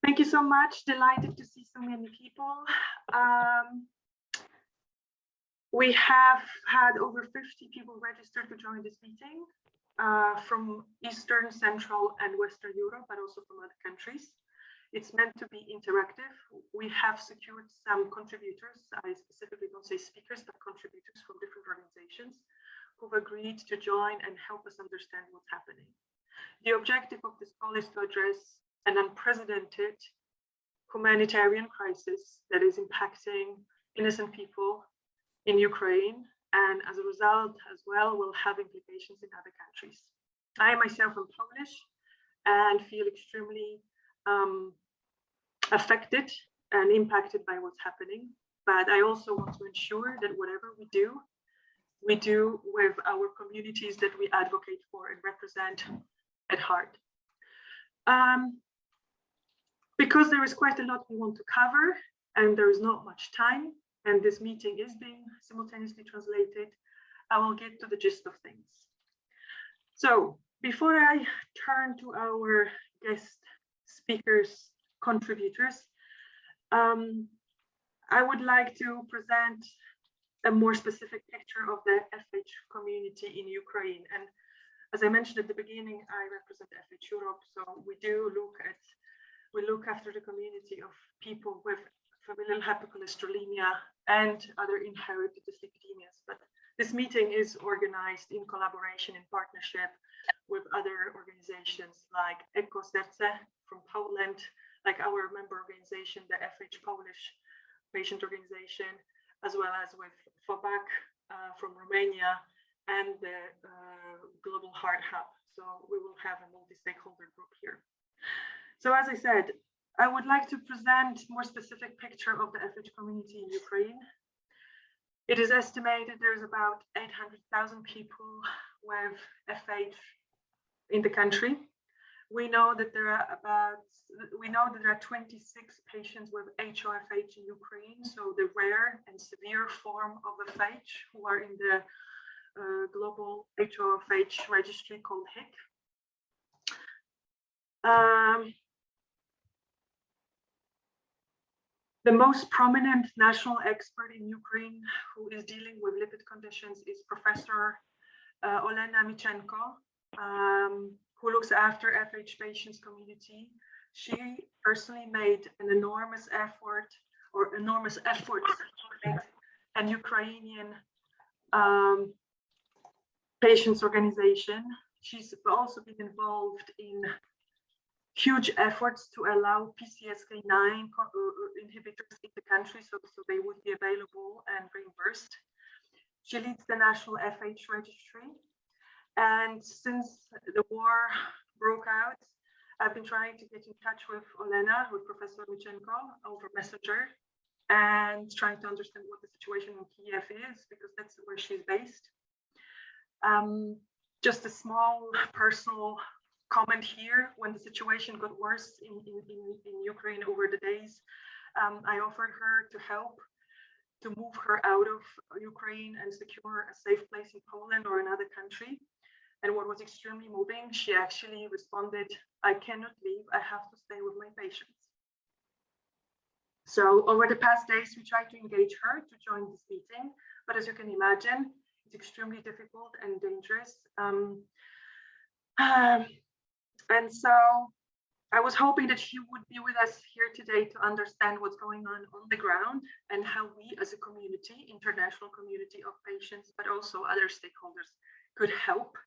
Thank you so much. Delighted to see so many people. We have had over 50 people registered to join this meeting from Eastern, Central, and Western Europe, but also from other countries. It's meant to be interactive. We have secured some contributors. I specifically don't say speakers, but contributors from different organizations who've agreed to join and help us understand what's happening. The objective of this call is to address an unprecedented humanitarian crisis that is impacting innocent people in Ukraine, and as a result as well will have implications in other countries. I myself am Polish and feel extremely affected and impacted by what's happening, but I also want to ensure that whatever we do with our communities that we advocate for and represent at heart. Because there is quite a lot we want to cover and there is not much time, and this meeting is being simultaneously translated, I will get to the gist of things. So before I turn to our guest speakers, contributors, I would like to present a more specific picture of the FH community in Ukraine. And as I mentioned at the beginning, I represent FH Europe, so we look after the community of people with familial hypercholesterolemia and other inherited dyslipidemias. But this meeting is organized in collaboration, in partnership with other organizations like Eko Serce from Poland, like our member organization, the FH Polish Patient Organization, as well as with FOBAC from Romania and the Global Heart Hub. So we will have a multi-stakeholder group here. So as I said, I would like to present a more specific picture of the FH community in Ukraine. It is estimated there's about 800,000 people with FH in the country. We know that there are 26 patients with HoFH in Ukraine, so the rare and severe form of FH, who are in the global HoFH registry called HIC. The most prominent national expert in Ukraine who is dealing with lipid conditions is Professor Olenna Michenko, who looks after FH patients community. She personally made an enormous efforts to make an Ukrainian patients organization. She's also been involved in huge efforts to allow PCSK9 inhibitors in the country so they would be available and reimbursed. She leads the National FH Registry. And since the war broke out, I've been trying to get in touch with Olenna, with Professor Michenko over Messenger, and trying to understand what the situation in Kiev is, because that's where she's based. Just a small personal comment here. When the situation got worse in Ukraine over the days, I offered her to help to move her out of Ukraine and secure a safe place in Poland or another country. And what was extremely moving, she actually responded, "I cannot leave, I have to stay with my patients." So over the past days, we tried to engage her to join this meeting, but as you can imagine, it's extremely difficult and dangerous. And so I was hoping that she would be with us here today to understand what's going on the ground and how we as a community, international community of patients, but also other stakeholders could help.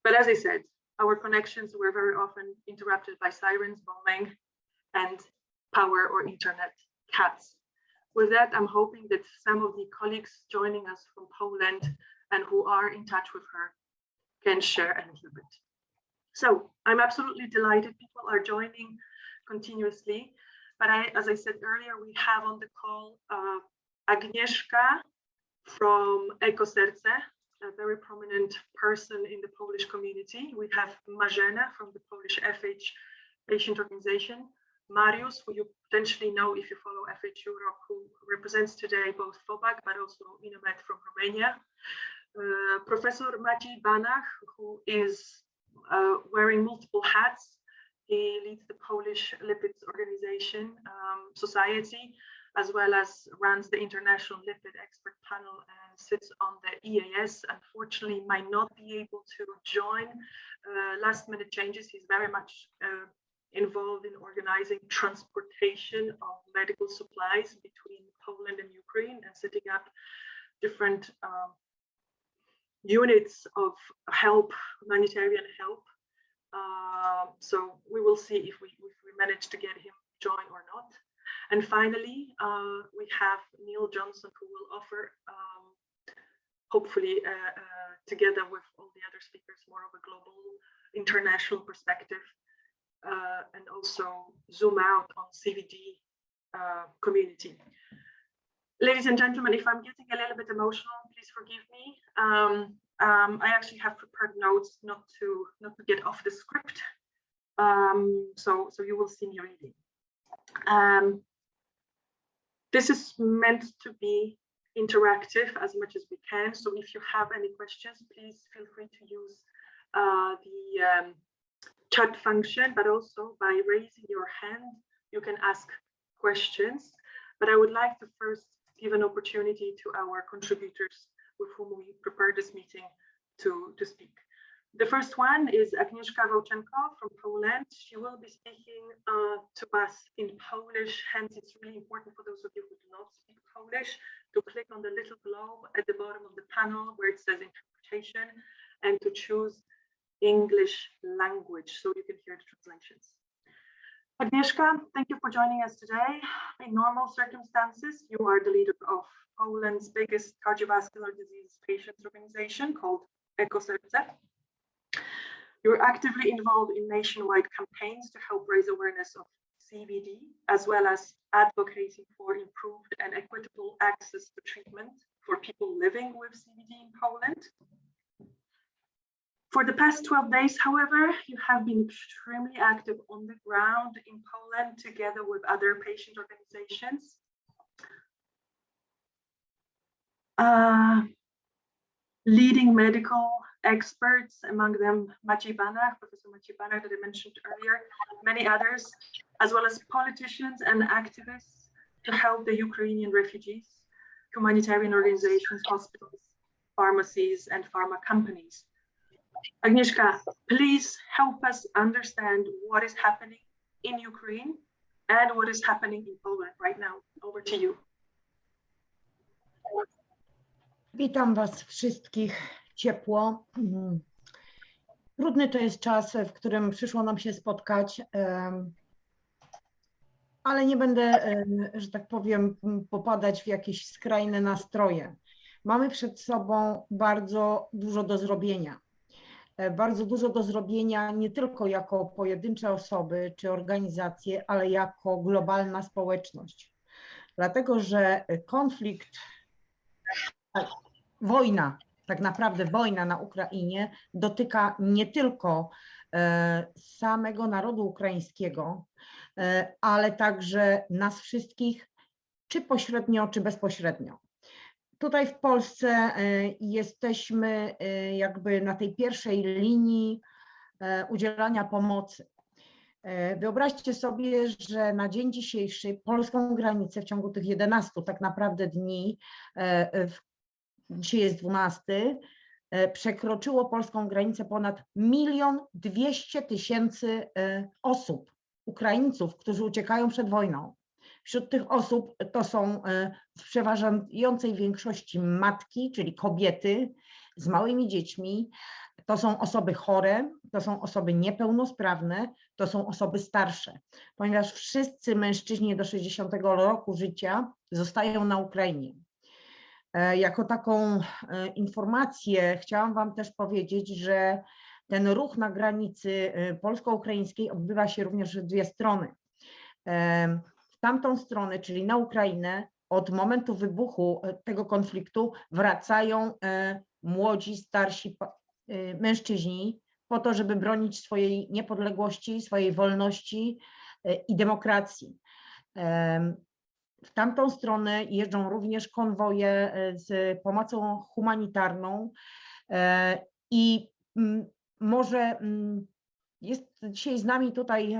But as I said, our connections were very often interrupted by sirens, bombing, and power or internet cuts. With that, I'm hoping that some of the colleagues joining us from Poland and who are in touch with her can share a little bit. So I'm absolutely delighted people are joining continuously. But as I said earlier, we have on the call Agnieszka from Eko Serce, a very prominent person in the Polish community. We have Marzena from the Polish FH Patient Organization, Mariusz, who you potentially know if you follow FH Europe, who represents today both FOBAC, but also Inomed from Romania. Professor Maciej Banach, who is wearing multiple hats He leads the Polish Lipids Organization Society, as well as runs the International Lipid Expert Panel and sits on the EAS. Unfortunately, might not be able to join last minute changes. He's very much involved in organizing transportation of medical supplies between Poland and Ukraine and setting up different units of help, humanitarian help. So we will see if we manage to get him join or not. And finally, we have Neil Johnson, who will offer, hopefully, together with all the other speakers, more of a global, international perspective, and also zoom out on CVD community. Ladies and gentlemen, if I'm getting a little bit emotional, please forgive me. I actually have prepared notes not to get off the script, so you will see me reading. This is meant to be interactive as much as we can. So if you have any questions, please feel free to use the chat function, but also by raising your hand, you can ask questions. But I would like to first give an opportunity to our contributors with whom we prepared this meeting to speak. The first one is Agnieszka Michenko from Poland. She will be speaking to us in Polish, hence it's really important for those of you who do not speak Polish to click on the little globe at the bottom of the panel where it says interpretation and to choose English language so you can hear the translations. Agnieszka, thank you for joining us today. In normal circumstances, you are the leader of Poland's biggest cardiovascular disease patients organization called EcoSerce. You're actively involved in nationwide campaigns to help raise awareness of CVD, as well as advocating for improved and equitable access to treatment for people living with CVD in Poland. For the past 12 days, however, you have been extremely active on the ground in Poland together with other patient organizations. Leading medical experts, among them Professor Maciej Banach that I mentioned earlier, many others, as well as politicians and activists to help the Ukrainian refugees, humanitarian organizations, hospitals, pharmacies, and pharma companies. Agnieszka, please help us understand what is happening in Ukraine and what is happening in Poland right now. Over to you. Witam Was wszystkich ciepło. Trudny to jest czas, w którym przyszło nam się spotkać, ale nie będę, że tak powiem, popadać w jakieś skrajne nastroje. Mamy przed sobą bardzo dużo do zrobienia. Bardzo dużo do zrobienia nie tylko jako pojedyncze osoby czy organizacje, ale jako globalna społeczność. Dlatego, że konflikt, wojna, tak naprawdę wojna na Ukrainie dotyka nie tylko samego narodu ukraińskiego, ale także nas wszystkich, czy pośrednio, czy bezpośrednio. Tutaj w Polsce jesteśmy jakby na tej pierwszej linii udzielania pomocy. Wyobraźcie sobie, że na dzień dzisiejszy polską granicę w ciągu tych 11 tak naprawdę dni, dzisiaj jest 12, przekroczyło polską granicę ponad 1 200 000 osób, Ukraińców, którzy uciekają przed wojną. Wśród tych osób to są w przeważającej większości matki, czyli kobiety z małymi dziećmi, to są osoby chore, to są osoby niepełnosprawne, to są osoby starsze, ponieważ wszyscy mężczyźni do 60 roku życia zostają na Ukrainie. Jako taką informację chciałam Wam też powiedzieć, że ten ruch na granicy polsko-ukraińskiej odbywa się również w dwie strony. W tamtą stronę, czyli na Ukrainę, od momentu wybuchu tego konfliktu wracają młodzi, starsi mężczyźni po to, żeby bronić swojej niepodległości, swojej wolności i demokracji. W tamtą stronę jeżdżą również konwoje z pomocą humanitarną i może Jest dzisiaj z nami tutaj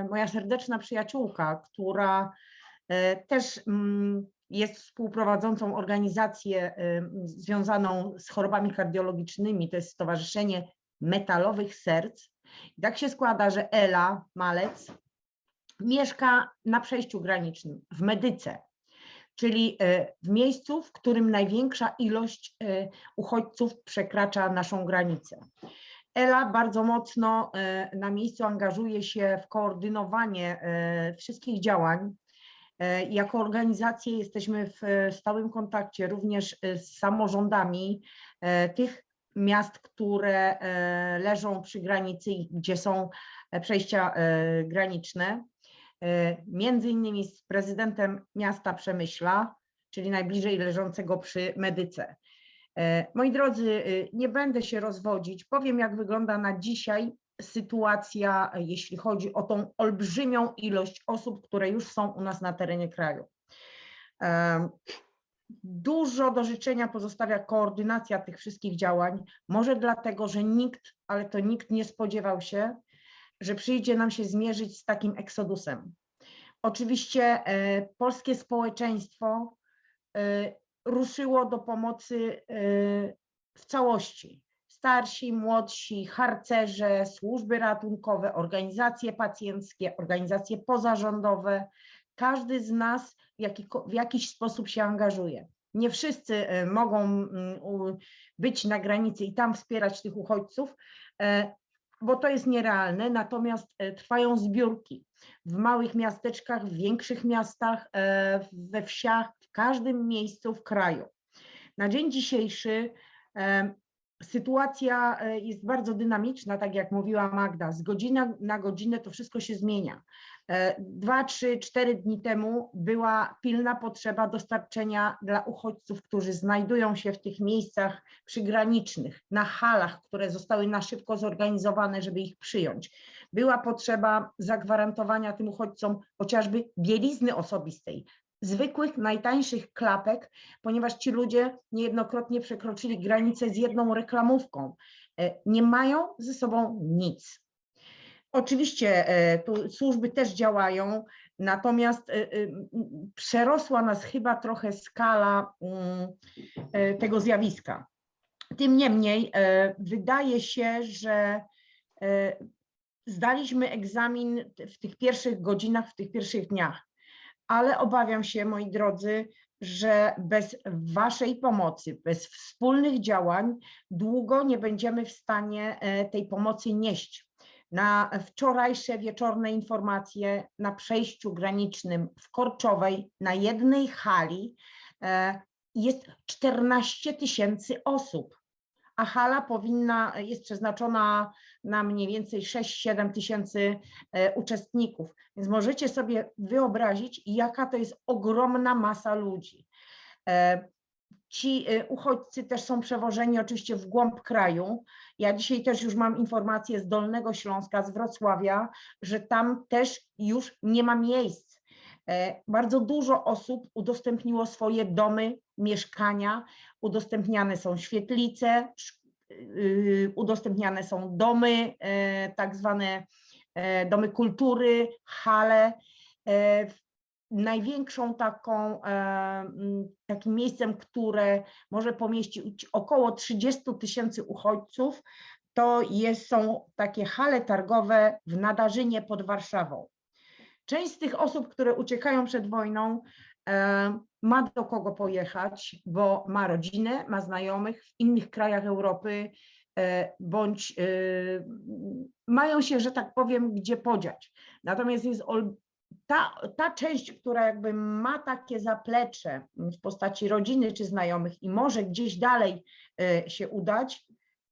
moja serdeczna przyjaciółka, która też jest współprowadzącą organizację związaną z chorobami kardiologicznymi, to jest Stowarzyszenie Metalowych Serc. I tak się składa, że Ela Malec mieszka na przejściu granicznym w Medyce, czyli w miejscu, w którym największa ilość uchodźców przekracza naszą granicę. Ela bardzo mocno na miejscu angażuje się w koordynowanie wszystkich działań. Jako organizacje jesteśmy w stałym kontakcie również z samorządami tych miast, które leżą przy granicy, gdzie są przejścia graniczne. Między innymi z prezydentem miasta Przemyśla, czyli najbliżej leżącego przy Medyce. Moi drodzy, nie będę się rozwodzić, powiem, jak wygląda na dzisiaj sytuacja, jeśli chodzi o tą olbrzymią ilość osób, które już są u nas na terenie kraju. Dużo do życzenia pozostawia koordynacja tych wszystkich działań, może dlatego, że nikt, ale to nikt nie spodziewał się, że przyjdzie nam się zmierzyć z takim eksodusem. Oczywiście polskie społeczeństwo ruszyło do pomocy w całości. Starsi, młodsi, harcerze, służby ratunkowe, organizacje pacjenckie, organizacje pozarządowe. Każdy z nas w jakiś sposób się angażuje. Nie wszyscy mogą być na granicy i tam wspierać tych uchodźców, bo to jest nierealne, natomiast trwają zbiórki w małych miasteczkach, w większych miastach, we wsiach, w każdym miejscu w kraju. Na dzień dzisiejszy sytuacja jest bardzo dynamiczna, tak jak mówiła Magda, z godziny na godzinę to wszystko się zmienia. 2, 3, 4 dni temu była pilna potrzeba dostarczenia dla uchodźców, którzy znajdują się w tych miejscach przygranicznych, na halach, które zostały na szybko zorganizowane, żeby ich przyjąć. Była potrzeba zagwarantowania tym uchodźcom chociażby bielizny osobistej, zwykłych, najtańszych klapek, ponieważ ci ludzie niejednokrotnie przekroczyli granicę z jedną reklamówką. Nie mają ze sobą nic. Oczywiście tu służby też działają, natomiast przerosła nas chyba trochę skala tego zjawiska. Tym niemniej wydaje się, że zdaliśmy egzamin w tych pierwszych godzinach, w tych pierwszych dniach. Ale obawiam się, moi drodzy, że bez waszej pomocy, bez wspólnych działań długo nie będziemy w stanie tej pomocy nieść. Na wczorajsze wieczorne informacje na przejściu granicznym w Korczowej na jednej hali jest 14 000 osób, a hala jest przeznaczona na mniej więcej 6-7 tysięcy uczestników. Więc możecie sobie wyobrazić, jaka to jest ogromna masa ludzi. Ci uchodźcy też są przewożeni oczywiście w głąb kraju. Ja dzisiaj też już mam informacje z Dolnego Śląska, z Wrocławia, że tam też już nie ma miejsc. Bardzo dużo osób udostępniło swoje domy, mieszkania, udostępniane są świetlice, udostępniane są domy, tak zwane domy kultury, hale. Największą takim miejscem, które może pomieścić około 30 000 uchodźców, to są takie hale targowe w Nadarzynie pod Warszawą. Część z tych osób, które uciekają przed wojną, ma do kogo pojechać, bo ma rodzinę, ma znajomych w innych krajach Europy, bądź mają się, że tak powiem, gdzie podziać. Natomiast jest ta część, która jakby ma takie zaplecze w postaci rodziny czy znajomych i może gdzieś dalej się udać,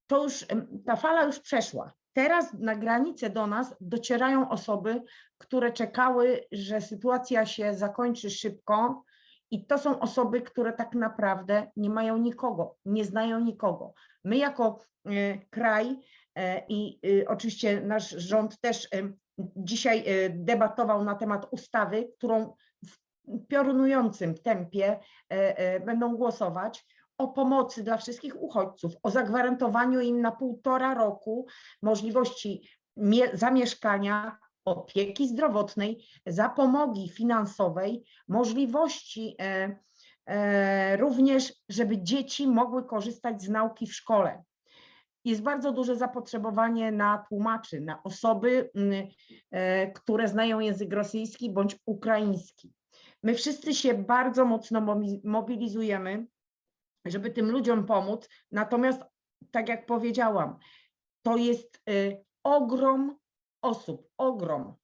to już ta fala już przeszła. Teraz na granicę do nas docierają osoby, które czekały, że sytuacja się zakończy szybko, i to są osoby, które tak naprawdę nie mają nikogo, nie znają nikogo. My jako kraj i oczywiście nasz rząd też dzisiaj debatował na temat ustawy, którą w piorunującym tempie będą głosować, o pomocy dla wszystkich uchodźców, o zagwarantowaniu im na 1,5 roku możliwości za mieszkania, opieki zdrowotnej, zapomogi finansowej, możliwości również, żeby dzieci mogły korzystać z nauki w szkole. Jest bardzo duże zapotrzebowanie na tłumaczy, na osoby, które znają język rosyjski bądź ukraiński. My wszyscy się bardzo mocno mobilizujemy, żeby tym ludziom pomóc, natomiast tak jak powiedziałam, to jest ogrom osób, ogrom.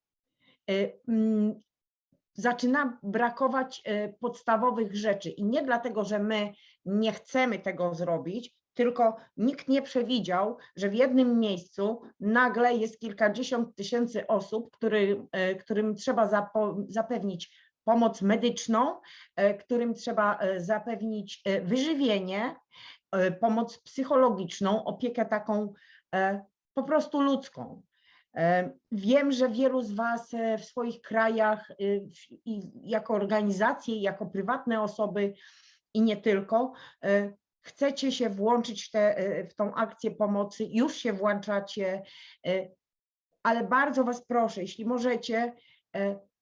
Zaczyna brakować podstawowych rzeczy i nie dlatego, że my nie chcemy tego zrobić, tylko nikt nie przewidział, że w jednym miejscu nagle jest kilkadziesiąt tysięcy osób, którym trzeba zapewnić pomoc medyczną, którym trzeba zapewnić wyżywienie, pomoc psychologiczną, opiekę taką po prostu ludzką. Wiem, że wielu z Was w swoich krajach jako organizacje, jako prywatne osoby i nie tylko, chcecie się włączyć w tą akcję pomocy, już się włączacie, ale bardzo Was proszę, jeśli możecie,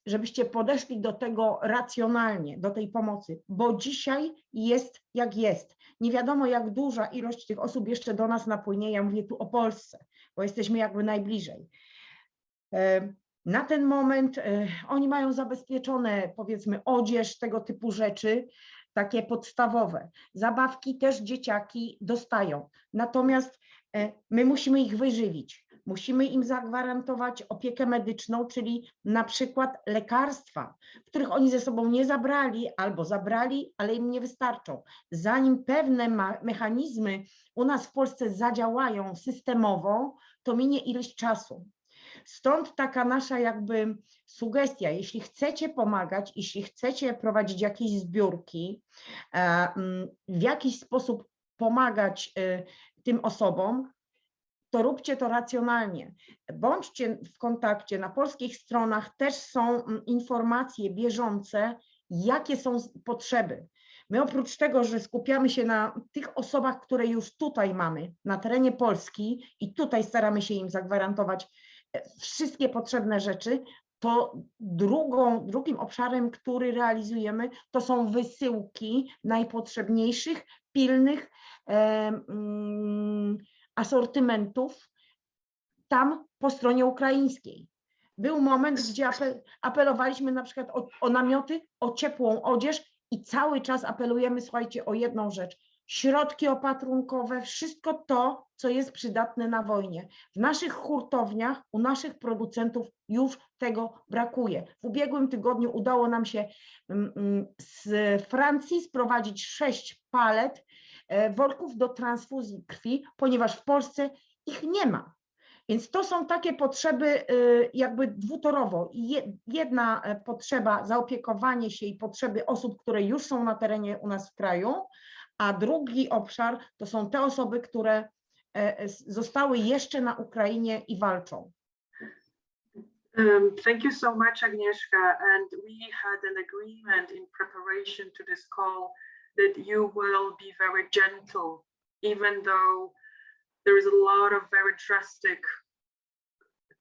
żebyście podeszli do tego racjonalnie, do tej pomocy, bo dzisiaj jest jak jest. Nie wiadomo, jak duża ilość tych osób jeszcze do nas napłynie, ja mówię tu o Polsce, bo jesteśmy jakby najbliżej. Na ten moment oni mają zabezpieczone, powiedzmy, odzież, tego typu rzeczy, takie podstawowe. Zabawki też dzieciaki dostają, natomiast my musimy ich wyżywić. Musimy im zagwarantować opiekę medyczną, czyli na przykład lekarstwa, których oni ze sobą nie zabrali albo zabrali, ale im nie wystarczą. Zanim pewne mechanizmy u nas w Polsce zadziałają systemowo, to minie ileś czasu. Stąd taka nasza jakby sugestia, jeśli chcecie pomagać, jeśli chcecie prowadzić jakieś zbiórki, w jakiś sposób pomagać tym osobom, to róbcie to racjonalnie. Bądźcie w kontakcie, na polskich stronach też są informacje bieżące, jakie są potrzeby. My oprócz tego, że skupiamy się na tych osobach, które już tutaj mamy, na terenie Polski i tutaj staramy się im zagwarantować wszystkie potrzebne rzeczy, to drugim obszarem, który realizujemy, to są wysyłki najpotrzebniejszych, pilnych asortymentów tam po stronie ukraińskiej. Był moment, gdzie apelowaliśmy na przykład o namioty, o ciepłą odzież i cały czas apelujemy, słuchajcie, o jedną rzecz. Środki opatrunkowe, wszystko to, co jest przydatne na wojnie. W naszych hurtowniach, u naszych producentów już tego brakuje. W ubiegłym tygodniu udało nam się z Francji sprowadzić 6 palet worków do transfuzji krwi, ponieważ w Polsce ich nie ma. Więc to są takie potrzeby jakby dwutorowo. Jedna potrzeba zaopiekowanie się i potrzeby osób, które już są na terenie u nas w kraju, a drugi obszar to są te osoby, które zostały jeszcze na Ukrainie i walczą. Thank you so much, Agnieszka. And we had an agreement in preparation to this call that you will be very gentle, even though there is a lot of very drastic,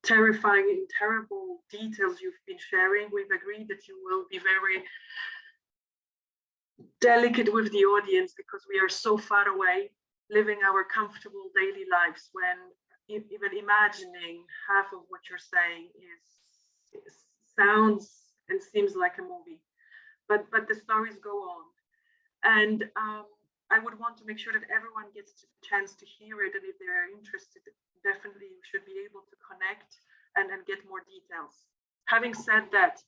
terrifying and terrible details you've been sharing. We've agreed that you will be very delicate with the audience because we are so far away, living our comfortable daily lives, when even imagining half of what you're saying sounds and seems like a movie. But the stories go on. And I would want to make sure that everyone gets a chance to hear it, and if they're interested, definitely you should be able to connect and get more details. Having said that,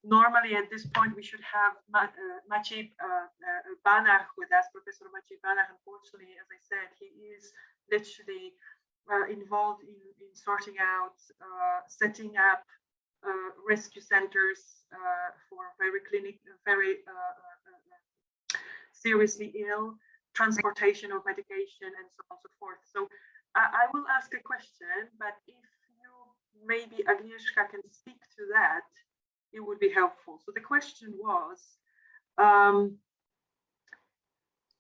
normally at this point we should have Maciej Banach with us, Professor Maciej Banach. Unfortunately, as I said, he is literally involved in sorting out, setting up rescue centers for very seriously ill, transportation of medication, and so on and so forth. So I will ask a question, but if you, maybe Agnieszka, can speak to that, it would be helpful. So the question was,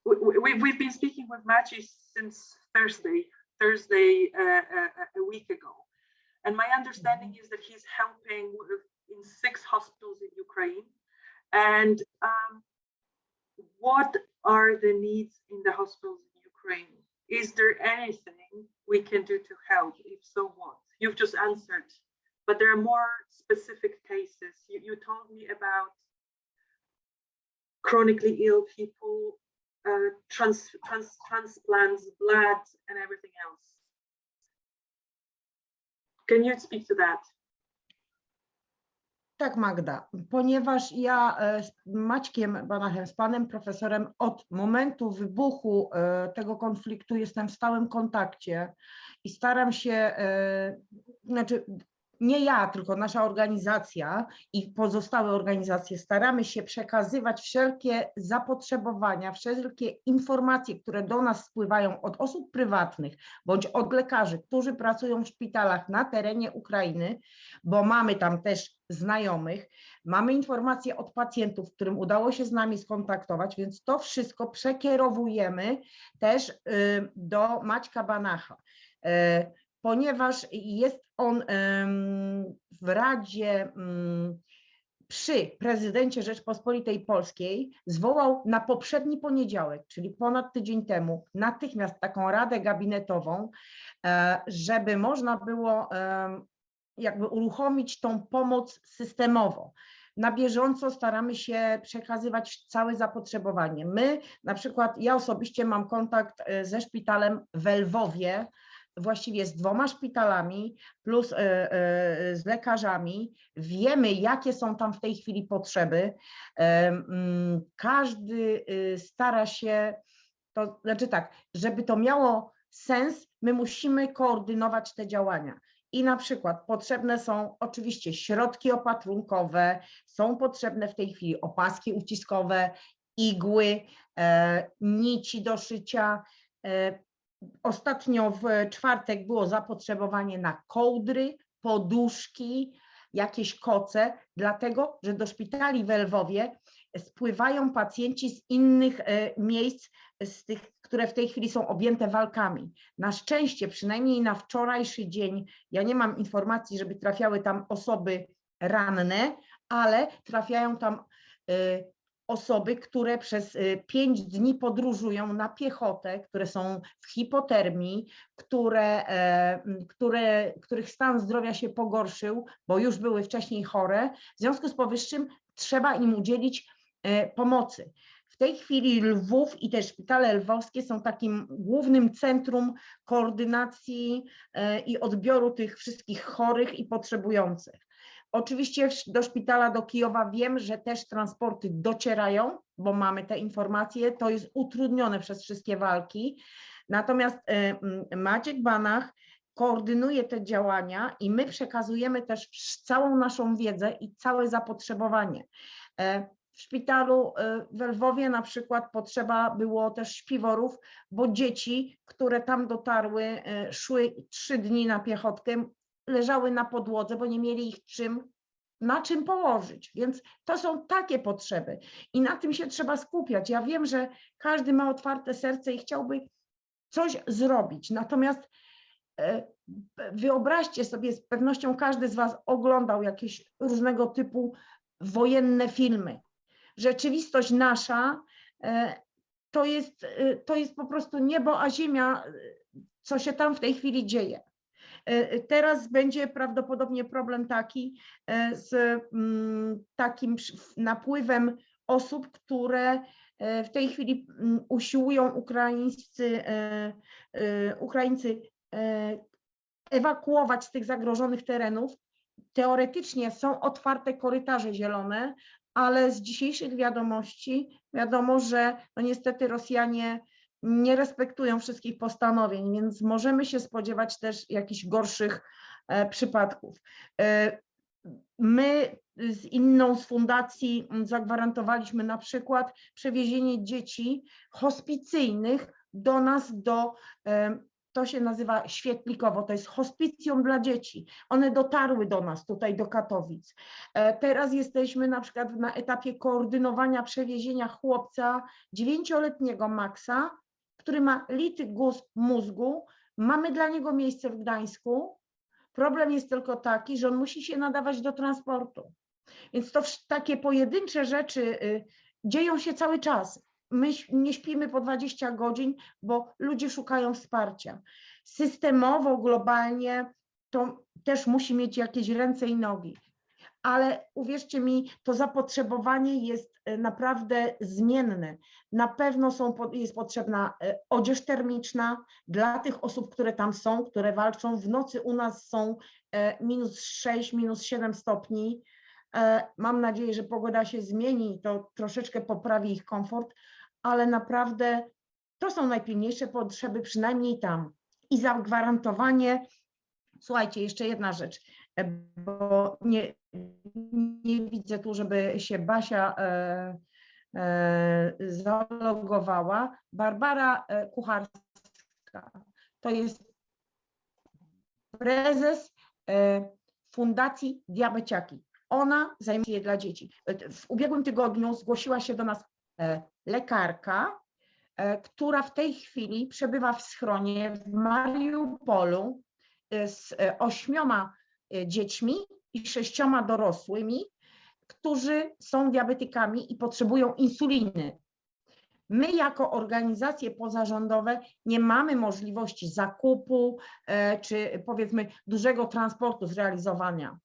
we've been speaking with Maciej since Thursday a week ago. And my understanding is that he's helping in 6 hospitals in Ukraine. And what are the needs in the hospitals in Ukraine? Is there anything we can do to help? If so, what? You've just answered, but there are more specific cases. You told me about chronically ill people, transplants, blood, and everything else. Can you speak to that? Tak, Magda, ponieważ ja z Maćkiem Banachem, z panem profesorem od momentu wybuchu tego konfliktu jestem w stałym kontakcie i staram się, znaczy nie ja, tylko nasza organizacja i pozostałe organizacje staramy się przekazywać wszelkie zapotrzebowania, wszelkie informacje, które do nas spływają od osób prywatnych bądź od lekarzy, którzy pracują w szpitalach na terenie Ukrainy, bo mamy tam też znajomych, mamy informacje od pacjentów, którym udało się z nami skontaktować, więc to wszystko przekierowujemy też do Maćka Banacha. Ponieważ jest on w Radzie przy prezydencie Rzeczpospolitej Polskiej, zwołał na poprzedni poniedziałek, czyli ponad tydzień temu, natychmiast taką radę gabinetową, żeby można było jakby uruchomić tą pomoc systemową. Na bieżąco staramy się przekazywać całe zapotrzebowanie. My, na przykład ja osobiście mam kontakt ze szpitalem w Lwowie, właściwie z 2 szpitalami plus z lekarzami. Wiemy, jakie są tam w tej chwili potrzeby. Każdy stara się, to znaczy tak, żeby to miało sens, my musimy koordynować te działania. I na przykład potrzebne są oczywiście środki opatrunkowe, są potrzebne w tej chwili opaski uciskowe, igły, nici do szycia. Ostatnio w czwartek było zapotrzebowanie na kołdry, poduszki, jakieś koce, dlatego że do szpitali w Lwowie spływają pacjenci z innych miejsc, z tych, które w tej chwili są objęte walkami. Na szczęście, przynajmniej na wczorajszy dzień, ja nie mam informacji, żeby trafiały tam osoby ranne, ale trafiają tam osoby, które przez 5 dni podróżują na piechotę, które są w hipotermii, których stan zdrowia się pogorszył, bo już były wcześniej chore. W związku z powyższym trzeba im udzielić pomocy. W tej chwili Lwów i te szpitale lwowskie są takim głównym centrum koordynacji i odbioru tych wszystkich chorych i potrzebujących. Oczywiście do szpitala do Kijowa wiem, że też transporty docierają, bo mamy te informacje, to jest utrudnione przez wszystkie walki. Natomiast Maciek Banach koordynuje te działania i my przekazujemy też całą naszą wiedzę i całe zapotrzebowanie. W szpitalu w Lwowie na przykład potrzeba było też śpiworów, bo dzieci, które tam dotarły, szły 3 dni na piechotkę, leżały na podłodze, bo nie mieli ich na czym położyć. Więc to są takie potrzeby i na tym się trzeba skupiać. Ja wiem, że każdy ma otwarte serce i chciałby coś zrobić. Natomiast wyobraźcie sobie, z pewnością każdy z Was oglądał jakieś różnego typu wojenne filmy. Rzeczywistość nasza to jest po prostu niebo a ziemia, co się tam w tej chwili dzieje. Teraz będzie prawdopodobnie problem taki z takim napływem osób, które w tej chwili usiłują Ukraińcy ewakuować z tych zagrożonych terenów. Teoretycznie są otwarte korytarze zielone, ale z dzisiejszych wiadomości wiadomo, że no niestety Rosjanie nie respektują wszystkich postanowień, więc możemy się spodziewać też jakichś gorszych przypadków. My z inną z fundacji zagwarantowaliśmy na przykład przewiezienie dzieci hospicyjnych do nas, to się nazywa Świetlikowo, to jest hospicjum dla dzieci. One dotarły do nas tutaj do Katowic. Teraz jesteśmy na przykład na etapie koordynowania przewiezienia chłopca 9-letniego Maxa, który ma lity guz mózgu. Mamy dla niego miejsce w Gdańsku. Problem jest tylko taki, że on musi się nadawać do transportu. Więc to takie pojedyncze rzeczy dzieją się cały czas. My nie śpimy po 20 godzin, bo ludzie szukają wsparcia. Systemowo, globalnie to też musi mieć jakieś ręce i nogi. Ale uwierzcie mi, to zapotrzebowanie jest naprawdę zmienne. Na pewno jest potrzebna odzież termiczna dla tych osób, które tam są, które walczą. W nocy u nas są -6, -7 stopni. Mam nadzieję, że pogoda się zmieni i to troszeczkę poprawi ich komfort, ale naprawdę to są najpilniejsze potrzeby, przynajmniej tam. I zagwarantowanie, słuchajcie, jeszcze jedna rzecz, bo nie widzę tu, żeby się Basia zalogowała. Barbara Kucharska, to jest prezes Fundacji Diabeciaki. Ona zajmuje się dla dzieci. W ubiegłym tygodniu zgłosiła się do nas lekarka, która w tej chwili przebywa w schronie w Mariupolu z 8 dziećmi i 6 dorosłymi, którzy są diabetykami i potrzebują insuliny. My jako organizacje pozarządowe nie mamy możliwości zakupu czy powiedzmy dużego transportu zrealizowania.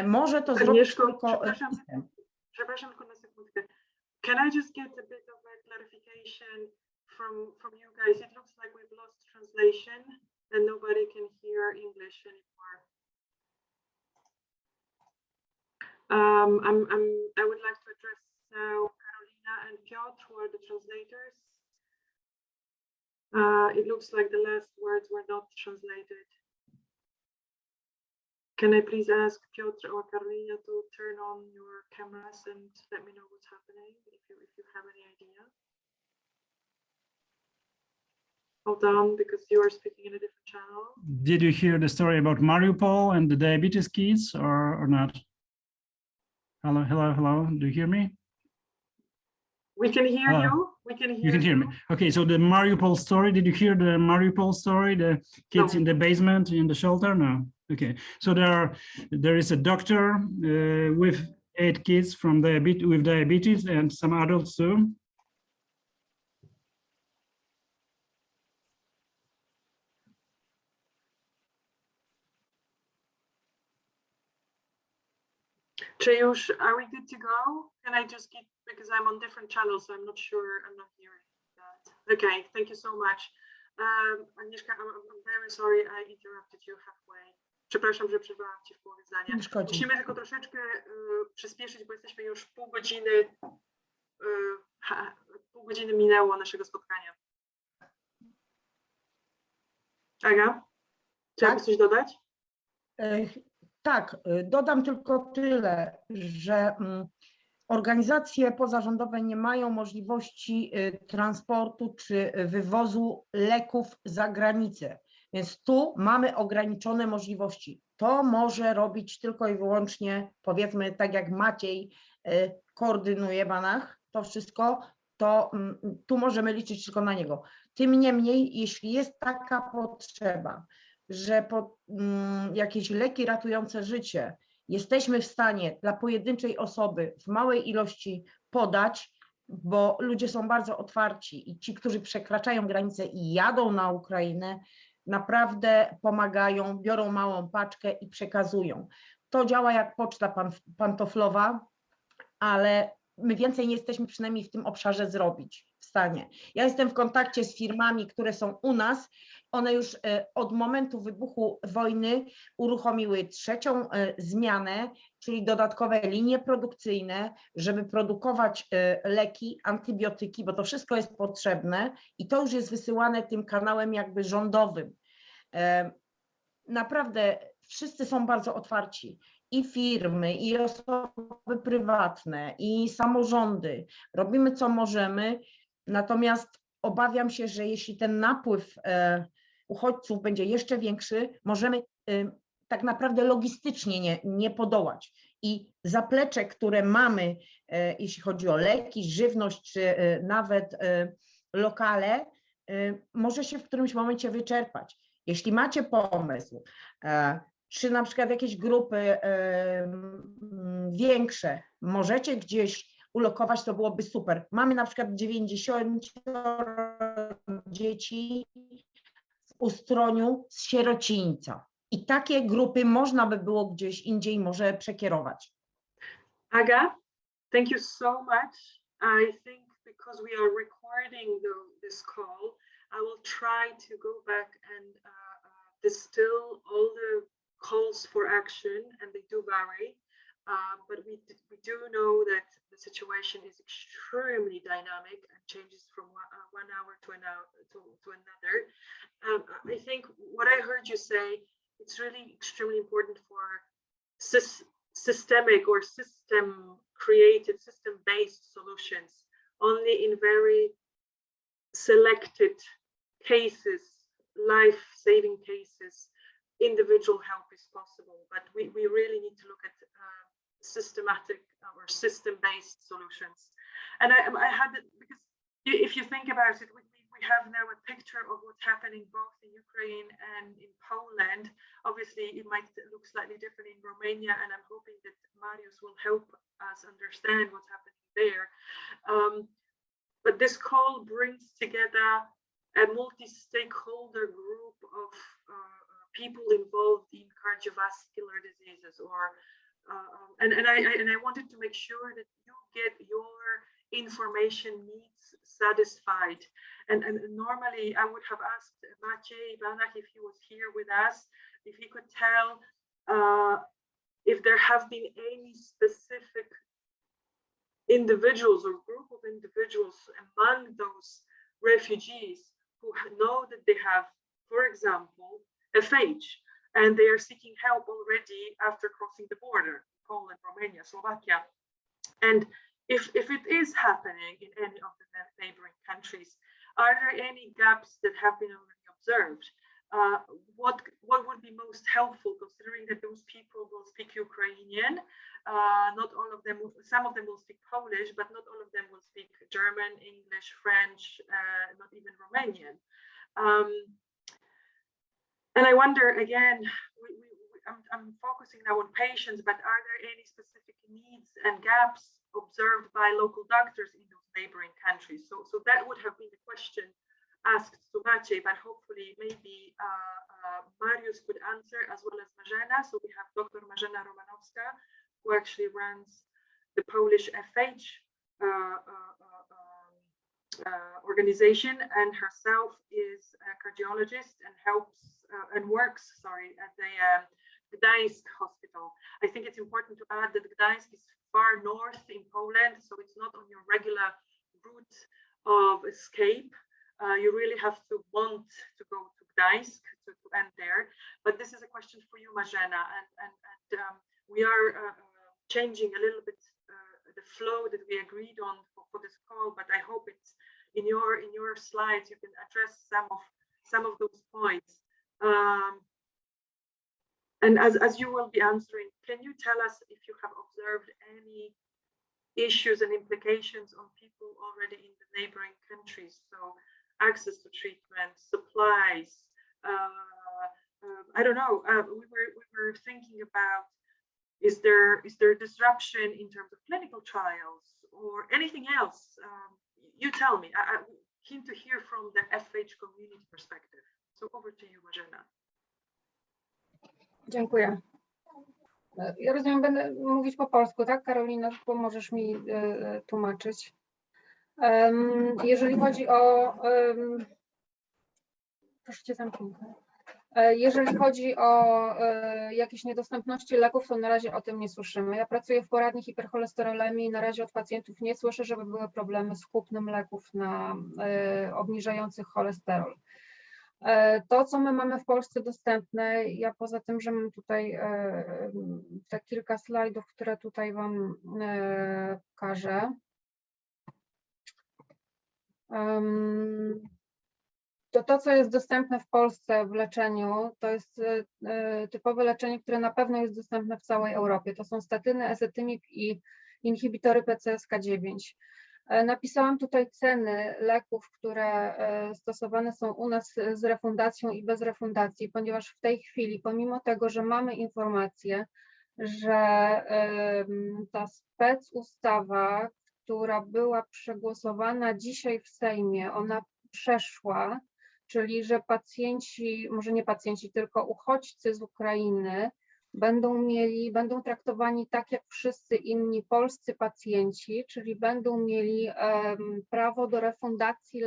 Może to zrobić tylko system. Przepraszam tylko na sekundkę. Can I just get a bit of a clarification from you guys? It looks like we've lost translation and nobody can hear English anymore. I would like to address now Karolina and Piotr, who are the translators. It looks like the last words were not translated. Can I please ask Piotr or Karolina to turn on your cameras and let me know what's happening, if you have any idea? Hold on, because you are speaking in a different channel. Did you hear the story about Mariupol and the diabetes kids or not? Hello, hello, hello. Do you hear me? We can hear you. We can hear you. You can hear me. Okay, so the Mariupol story, did you hear the Mariupol story? The kids in the basement in the shelter? No. Okay, so there is a doctor with 8 kids with diabetes and some adults too. Czy już, are we good to go? Can I just keep, because I'm on different channels, so I'm not sure, I'm not hearing that. Okay, thank you so much. Agnieszka, I'm very sorry I interrupted you halfway. Przepraszam, że przerwałam ci w połowie zdania. Musimy tylko troszeczkę przyspieszyć, bo jesteśmy już pół godziny minęło naszego spotkania. Aga, chciałabyś coś dodać? Tak, dodam tylko tyle, że organizacje pozarządowe nie mają możliwości transportu czy wywozu leków za granicę, więc tu mamy ograniczone możliwości. To może robić tylko i wyłącznie, powiedzmy, tak jak Maciej koordynuje Banach, to wszystko, to tu możemy liczyć tylko na niego. Tym niemniej, jeśli jest taka potrzeba, że jakieś leki ratujące życie jesteśmy w stanie dla pojedynczej osoby w małej ilości podać, bo ludzie są bardzo otwarci i ci, którzy przekraczają granicę i jadą na Ukrainę, naprawdę pomagają, biorą małą paczkę i przekazują. To działa jak poczta pantoflowa, ale my więcej nie jesteśmy przynajmniej w tym obszarze zrobić w stanie. Ja jestem w kontakcie z firmami, które są u nas. One już od momentu wybuchu wojny uruchomiły 3. zmianę, czyli dodatkowe linie produkcyjne, żeby produkować leki, antybiotyki, bo to wszystko jest potrzebne i to już jest wysyłane tym kanałem jakby rządowym. Naprawdę wszyscy są bardzo otwarci. I firmy, i osoby prywatne, i samorządy. Robimy co możemy, natomiast obawiam się, że jeśli ten napływ uchodźców będzie jeszcze większy, możemy tak naprawdę logistycznie nie podołać. I zaplecze, które mamy, jeśli chodzi o leki, żywność, czy nawet lokale, może się w którymś momencie wyczerpać. Jeśli macie pomysł, czy na przykład jakieś grupy większe możecie gdzieś ulokować, to byłoby super. Mamy na przykład 90 dzieci w Ustroniu z sierocińca i takie grupy można by było gdzieś indziej może przekierować. Aga, thank you so much. I think because we are recording this call, I will try to go back and distill all the calls for action, and they do vary. But we do know that the situation is extremely dynamic and changes from one hour to another. I think what I heard you say, it's really extremely important for systemic or system-created, system-based solutions. Only in very selected cases, life-saving cases, individual help is possible. But we really need to look at systematic or system-based solutions. And I had it because if you think about it, we have now a picture of what's happening both in Ukraine and in Poland. Obviously, it might look slightly different in Romania, and I'm hoping that Marius will help us understand what's happening there. But this call brings together a multi-stakeholder group of people involved in cardiovascular diseases, or and I wanted to make sure that you get your information needs satisfied. And normally I would have asked Maciej Iwanak, if he was here with us, if he could tell if there have been any specific individuals or group of individuals among those refugees who know that they have, for example, FH, and they are seeking help already after crossing the border, Poland, Romania, Slovakia. And if it is happening in any of the neighboring countries, are there any gaps that have been already observed? What would be most helpful, considering that those people will speak Ukrainian? Not all of them, some of them will speak Polish, but not all of them will speak German, English, French, not even Romanian. And I wonder again, I'm focusing now on patients, but are there any specific needs and gaps observed by local doctors in those neighboring countries? So that would have been the question asked to Maciej, but hopefully maybe Marius could answer, as well as Marzena. So we have Dr. Marzena Romanowska, who actually runs the Polish FH organization, and herself is a cardiologist and works at the Gdańsk hospital. I think it's important to add that Gdańsk is far north in Poland, so it's not on your regular route of escape. You really have to want to go to Gdańsk to end there. But this is a question for you, Marzena, and we are changing a little bit the flow that we agreed on for this call. But I hope it's in your slides you can address some of those points. And as you will be answering, can you tell us if you have observed any issues and implications on people already in the neighboring countries? So access to treatment, supplies. I don't know. We were thinking about, is there disruption in terms of clinical trials or anything else? You tell me. I'm keen to hear from the FH community perspective. So over to you, Marzena. Dziękuję. Ja rozumiem, będę mówić po polsku, tak? Karolina, pomożesz mi tłumaczyć. Jeżeli chodzi o... Proszę cię, zamknij. Jeżeli chodzi o jakieś niedostępności leków, to na razie o tym nie słyszymy. Ja pracuję w poradni hipercholesterolemii i na razie od pacjentów nie słyszę, żeby były problemy z kupnem leków na obniżających cholesterol. To, co my mamy w Polsce dostępne, ja poza tym, że mam tutaj te kilka slajdów, które tutaj Wam pokażę. To, co jest dostępne w Polsce w leczeniu, to jest typowe leczenie, które na pewno jest dostępne w całej Europie. To są statyny, ezetymib i inhibitory PCSK9. Napisałam tutaj ceny leków, które stosowane są u nas z refundacją i bez refundacji, ponieważ w tej chwili, pomimo tego, że mamy informację, że ta specustawa, która była przegłosowana dzisiaj w Sejmie, ona przeszła, czyli że pacjenci, może nie pacjenci, tylko uchodźcy z Ukrainy będą traktowani tak jak wszyscy inni polscy pacjenci, czyli będą mieli prawo do refundacji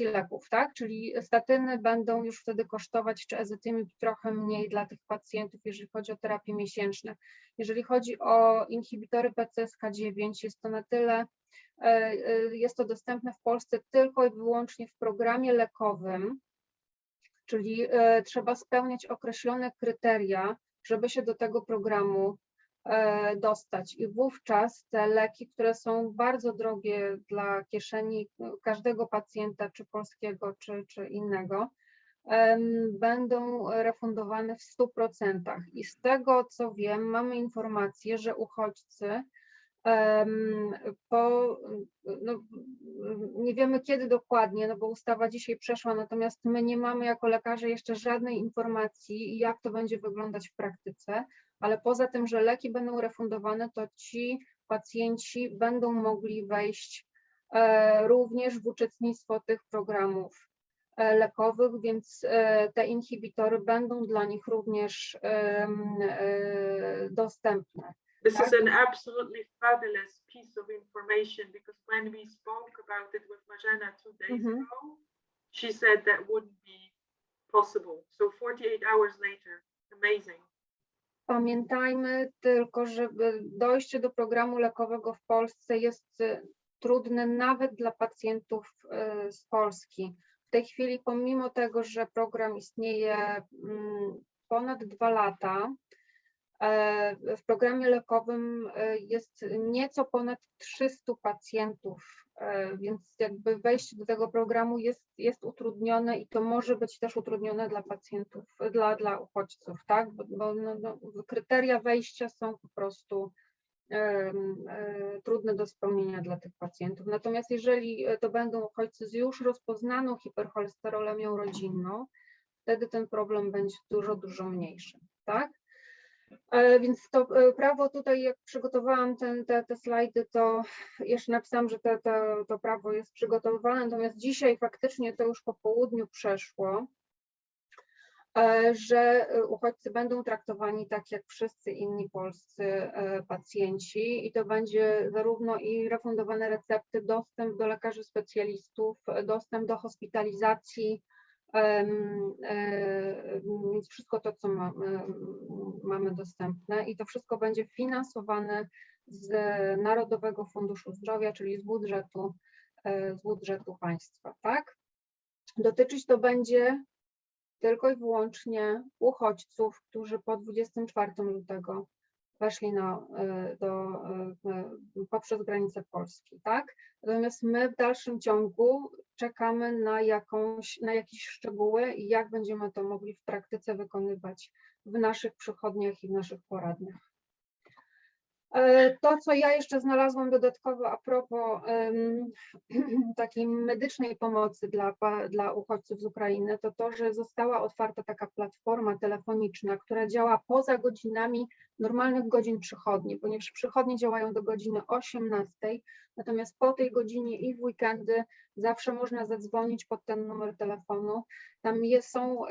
leków, tak? Czyli statyny będą już wtedy kosztować, czy ezetymib trochę mniej dla tych pacjentów, jeżeli chodzi o terapie miesięczne. Jeżeli chodzi o inhibitory PCSK9, jest to na tyle, jest to dostępne w Polsce tylko i wyłącznie w programie lekowym, czyli trzeba spełniać określone kryteria, żeby się do tego programu dostać. I wówczas te leki, które są bardzo drogie dla kieszeni każdego pacjenta, czy polskiego, czy innego, będą refundowane w 100%. I z tego, co wiem, mamy informację, że uchodźcy nie wiemy kiedy dokładnie, no bo ustawa dzisiaj przeszła, natomiast my nie mamy jako lekarze jeszcze żadnej informacji, jak to będzie wyglądać w praktyce, ale poza tym, że leki będą refundowane, to ci pacjenci będą mogli wejść również w uczestnictwo tych programów lekowych, więc te inhibitory będą dla nich również dostępne. This is an absolutely fabulous piece of information, because when we spoke about it with Michenko 2 days ago, she said that wouldn't be possible. So 48 hours later, amazing. Pamiętajmy tylko, że dojście do programu lekowego w Polsce jest trudne nawet dla pacjentów z Polski. W tej chwili, pomimo tego, że program istnieje ponad 2 lata, w programie lekowym jest nieco ponad 300 pacjentów, więc jakby wejście do tego programu jest utrudnione i to może być też utrudnione dla pacjentów, dla uchodźców, tak? Bo kryteria wejścia są po prostu trudne do spełnienia dla tych pacjentów. Natomiast jeżeli to będą uchodźcy z już rozpoznaną hipercholesterolemią rodzinną, wtedy ten problem będzie dużo mniejszy, tak? Więc to prawo tutaj, jak przygotowałam te slajdy, to jeszcze napisałam, że to prawo jest przygotowywane, natomiast dzisiaj faktycznie to już po południu przeszło, że uchodźcy będą traktowani tak jak wszyscy inni polscy pacjenci i to będzie zarówno i refundowane recepty, dostęp do lekarzy specjalistów, dostęp do hospitalizacji, więc wszystko to, co mamy dostępne i to wszystko będzie finansowane z Narodowego Funduszu Zdrowia, czyli z budżetu państwa, tak? Dotyczyć to będzie tylko i wyłącznie uchodźców, którzy po 24 lutego weszli poprzez granicę Polski, tak? Natomiast my w dalszym ciągu czekamy na jakieś szczegóły i jak będziemy to mogli w praktyce wykonywać w naszych przychodniach i w naszych poradniach. To, co ja jeszcze znalazłam dodatkowo a propos takiej medycznej pomocy dla uchodźców z Ukrainy, to to, że została otwarta taka platforma telefoniczna, która działa poza godzinami normalnych godzin przychodni, ponieważ przychodnie działają do godziny 18, natomiast po tej godzinie i w weekendy zawsze można zadzwonić pod ten numer telefonu. Tam są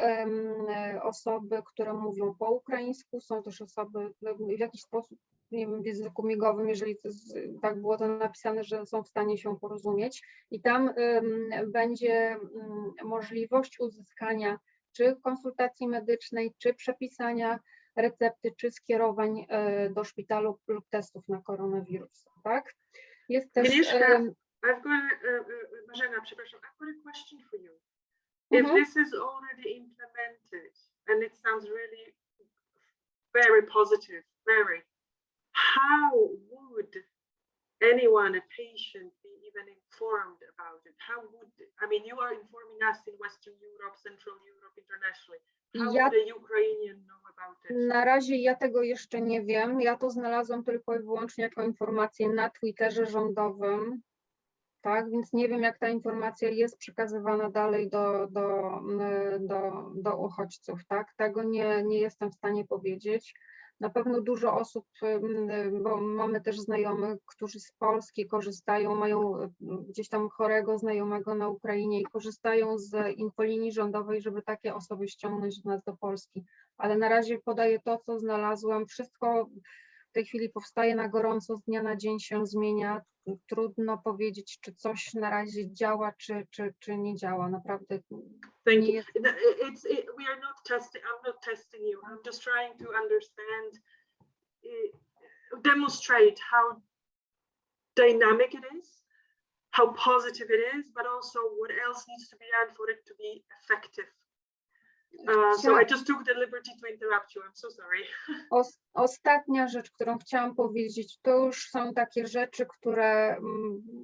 osoby, które mówią po ukraińsku, są też osoby w jakiś sposób, nie wiem, w języku migowym, jeżeli tak było to napisane, że są w stanie się porozumieć i tam będzie możliwość uzyskania czy konsultacji medycznej, czy przepisania recepty, czy skierowań do szpitalu lub testów na koronawirusa, tak? Jest też... Michenko, przepraszam, I've got a question for you. If this is already implemented and it sounds really very positive, how would anyone, a patient, be even informed about it? How would, I mean, you are informing us in Western Europe, Central Europe, internationally. How would a Ukrainian know about it? Na razie ja tego jeszcze nie wiem. Ja to znalazłam tylko i wyłącznie jako informację na Twitterze rządowym. Tak, więc nie wiem, jak ta informacja jest przekazywana dalej do uchodźców. Tak, tego nie jestem w stanie powiedzieć. Na pewno dużo osób, bo mamy też znajomych, którzy z Polski korzystają, mają gdzieś tam chorego znajomego na Ukrainie i korzystają z infolinii rządowej, żeby takie osoby ściągnąć do nas do Polski. Ale na razie podaję to, co znalazłam. Wszystko w tej chwili powstaje na gorąco, z dnia na dzień się zmienia. Trudno powiedzieć, czy coś na razie działa, czy nie działa. Naprawdę Thank nie you. jest... We are not testing. I'm not testing you. I'm just trying to understand, demonstrate how dynamic it is, how positive it is, but also what else needs to be done for it to be effective. So I just took the liberty to interrupt you. I'm so sorry. Ostatnia rzecz, którą chciałam powiedzieć, to już są takie rzeczy, które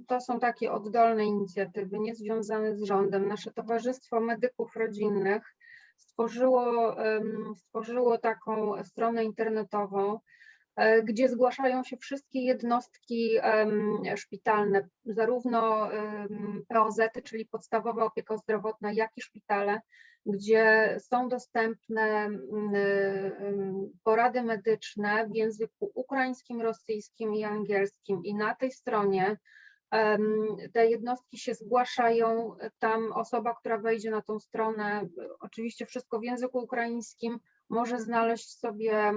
to są takie oddolne inicjatywy, niezwiązane z rządem. Nasze Towarzystwo Medyków Rodzinnych stworzyło taką stronę internetową, gdzie zgłaszają się wszystkie jednostki szpitalne, zarówno POZ-y, czyli podstawowa opieka zdrowotna, jak i szpitale, gdzie są dostępne porady medyczne w języku ukraińskim, rosyjskim i angielskim. I na tej stronie te jednostki się zgłaszają, tam osoba, która wejdzie na tą stronę, oczywiście wszystko w języku ukraińskim, może znaleźć sobie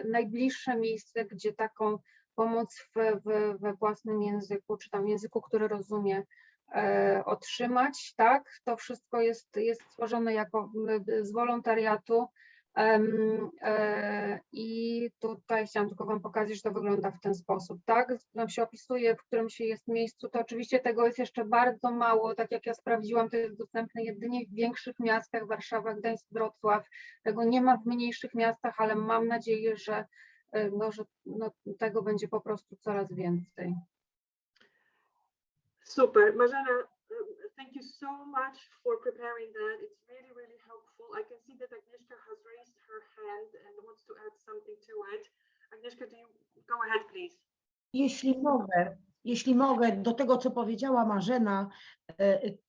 najbliższe miejsce, gdzie taką pomoc we własnym języku, czy tam języku, który rozumie, otrzymać, tak? To wszystko jest stworzone z wolontariatu i tutaj chciałam tylko Wam pokazać, że to wygląda w ten sposób, tak? Tam się opisuje, w którym się jest miejscu, to oczywiście tego jest jeszcze bardzo mało, tak jak ja sprawdziłam, to jest dostępne jedynie w większych miastach, Warszawa, Gdańsk, Wrocław, tego nie ma w mniejszych miastach, ale mam nadzieję, że tego będzie po prostu coraz więcej. Super, Marzena, thank you so much for preparing that. It's really, really helpful. I can see that Agnieszka has raised her hand and wants to add something to it. Agnieszka, do you go ahead, please? Jeśli mogę, do tego, co powiedziała Marzena,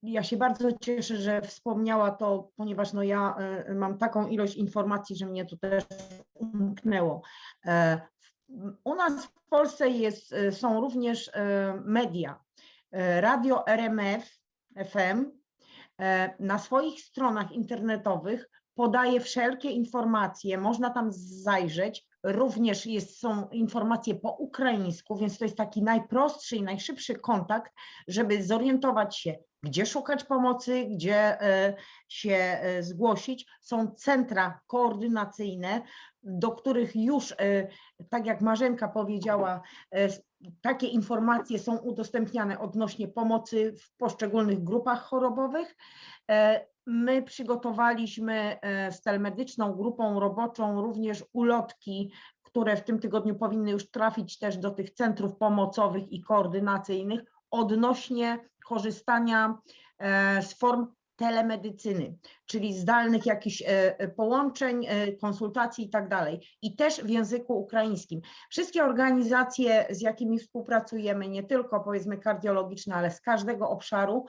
ja się bardzo cieszę, że wspomniała to, ponieważ no ja mam taką ilość informacji, że mnie to też umknęło. U nas w Polsce są również media. Radio RMF FM na swoich stronach internetowych podaje wszelkie informacje, można tam zajrzeć, również są informacje po ukraińsku, więc to jest taki najprostszy i najszybszy kontakt, żeby zorientować się, gdzie szukać pomocy, gdzie się zgłosić. Są centra koordynacyjne, do których już, tak jak Marzenka powiedziała, takie informacje są udostępniane odnośnie pomocy w poszczególnych grupach chorobowych. My przygotowaliśmy z telemedyczną grupą roboczą również ulotki, które w tym tygodniu powinny już trafić też do tych centrów pomocowych i koordynacyjnych odnośnie korzystania z form telemedycyny, czyli zdalnych jakichś połączeń, konsultacji i tak dalej. I też w języku ukraińskim. Wszystkie organizacje, z jakimi współpracujemy, nie tylko powiedzmy kardiologiczne, ale z każdego obszaru,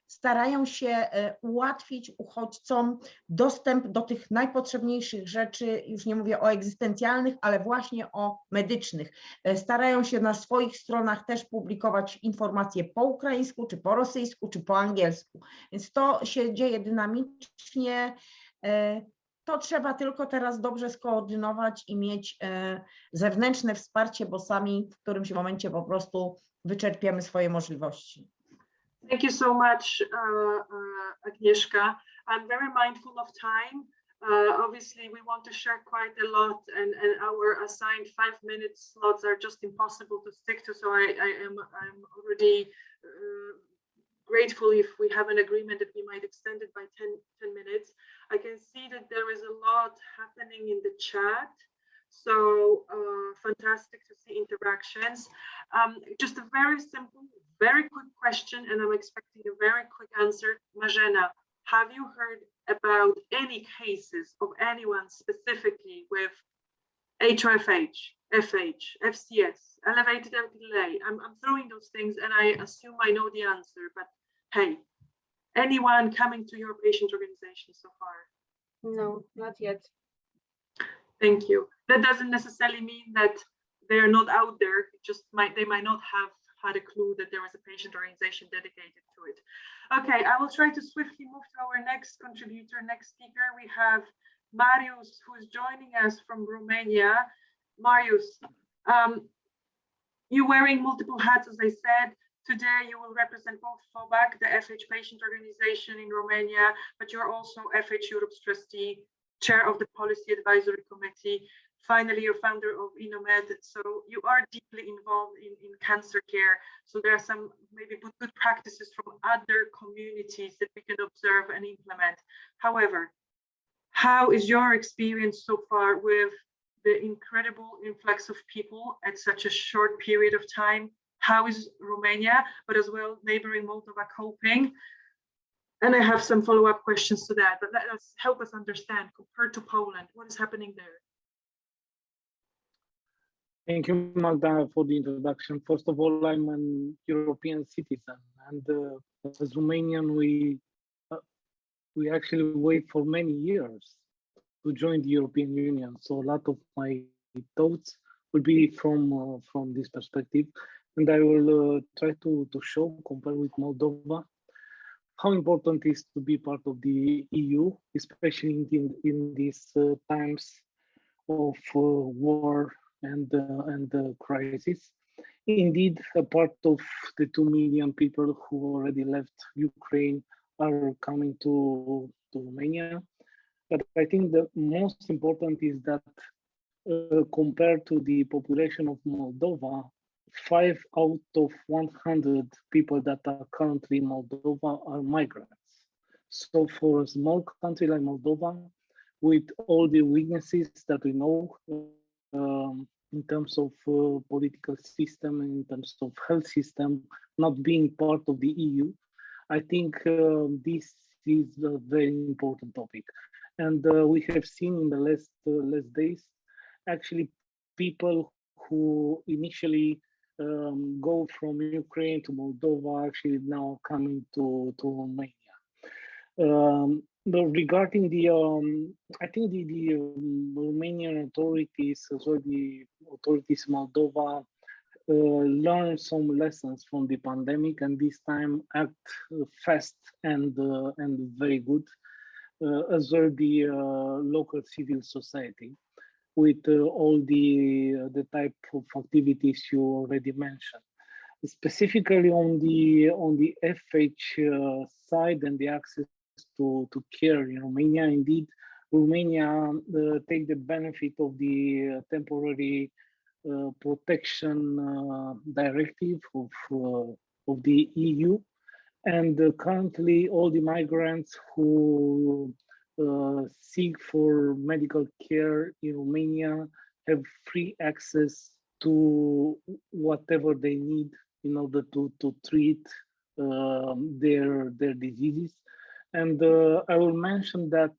starają się ułatwić uchodźcom dostęp do tych najpotrzebniejszych rzeczy, już nie mówię o egzystencjalnych, ale właśnie o medycznych. Starają się na swoich stronach też publikować informacje po ukraińsku, czy po rosyjsku, czy po angielsku. Więc to się dzieje dynamicznie. To trzeba tylko teraz dobrze skoordynować i mieć zewnętrzne wsparcie, bo sami w którymś momencie po prostu wyczerpiemy swoje możliwości. Thank you so much, Agnieszka. I'm very mindful of time. Obviously, we want to share quite a lot, and our assigned 5-minute slots are just impossible to stick to. So I'm already grateful if we have an agreement that we might extend it by 10 minutes. I can see that there is a lot happening in the chat. So fantastic to see interactions. Just a very simple, very quick question, and I'm expecting a very quick answer. Marzena, have you heard about any cases of anyone specifically with HoFH, FH, FCS, elevated LPLA? I'm throwing those things and I assume I know the answer, but hey, anyone coming to your patient organization so far? No, not yet. Thank you. That doesn't necessarily mean that they're not out there. They might not have had a clue that there was a patient organization dedicated to it. Okay, I will try to swiftly move to our next contributor, next speaker. We have Marius, who is joining us from Romania. Marius, you're wearing multiple hats, as I said. Today, you will represent both FOBAC, the FH patient organization in Romania, but you're also FH Europe's trustee, chair of the Policy Advisory Committee. Finally, you're founder of Inomed, so you are deeply involved in cancer care. So there are some maybe good practices from other communities that we can observe and implement. However, how is your experience so far with the incredible influx of people at such a short period of time? How is Romania, but as well neighboring Moldova, coping? And I have some follow-up questions to that, but help us understand, compared to Poland, what is happening there? Thank you, Magda, for the introduction. First of all, I'm an European citizen, and as Romanian, we actually wait for many years to join the European Union. So a lot of my thoughts will be from this perspective, and I will try to show, compare with Moldova, how important it is to be part of the EU, especially in these times of war and crisis. Indeed, a part of the 2 million people who already left Ukraine are coming to Romania. But I think the most important is that compared to the population of Moldova, 5 out of 100 people that are currently in Moldova are migrants. So for a small country like Moldova, with all the weaknesses that we know in terms of political system, in terms of health system, not being part of the EU, I think this is a very important topic. And we have seen in the last days, actually people who initially go from Ukraine to Moldova actually now coming to Romania. But regarding the, I think the Romanian authorities, as well the authorities in Moldova, learn some lessons from the pandemic, and this time act fast and very good, as well the local civil society, with all the type of activities you already mentioned. Specifically on the FH side and the access to care in Romania, indeed, Romania take the benefit of the temporary protection directive of the EU, and currently all the migrants who seek for medical care in Romania have free access to whatever they need in order to treat their diseases. And I will mention that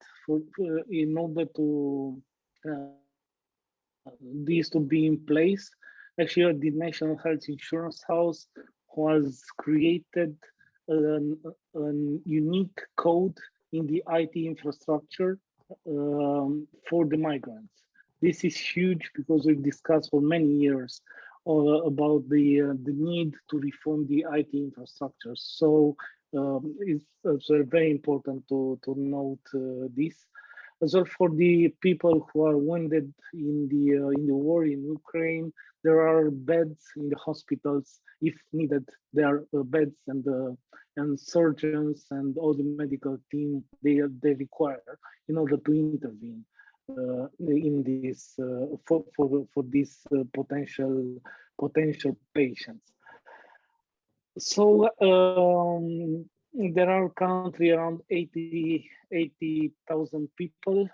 in order to these to be in place, actually the National Health Insurance House was created a unique code in the IT infrastructure for the migrants. This is huge because we've discussed for many years about the need to reform the IT infrastructure. So it's very important to note this. As well, for the people who are wounded in the war in Ukraine, there are beds in the hospitals if needed. There are beds and surgeons and all the medical team they require in order to intervene in this for these potential patients. So there are currently around 80,000 people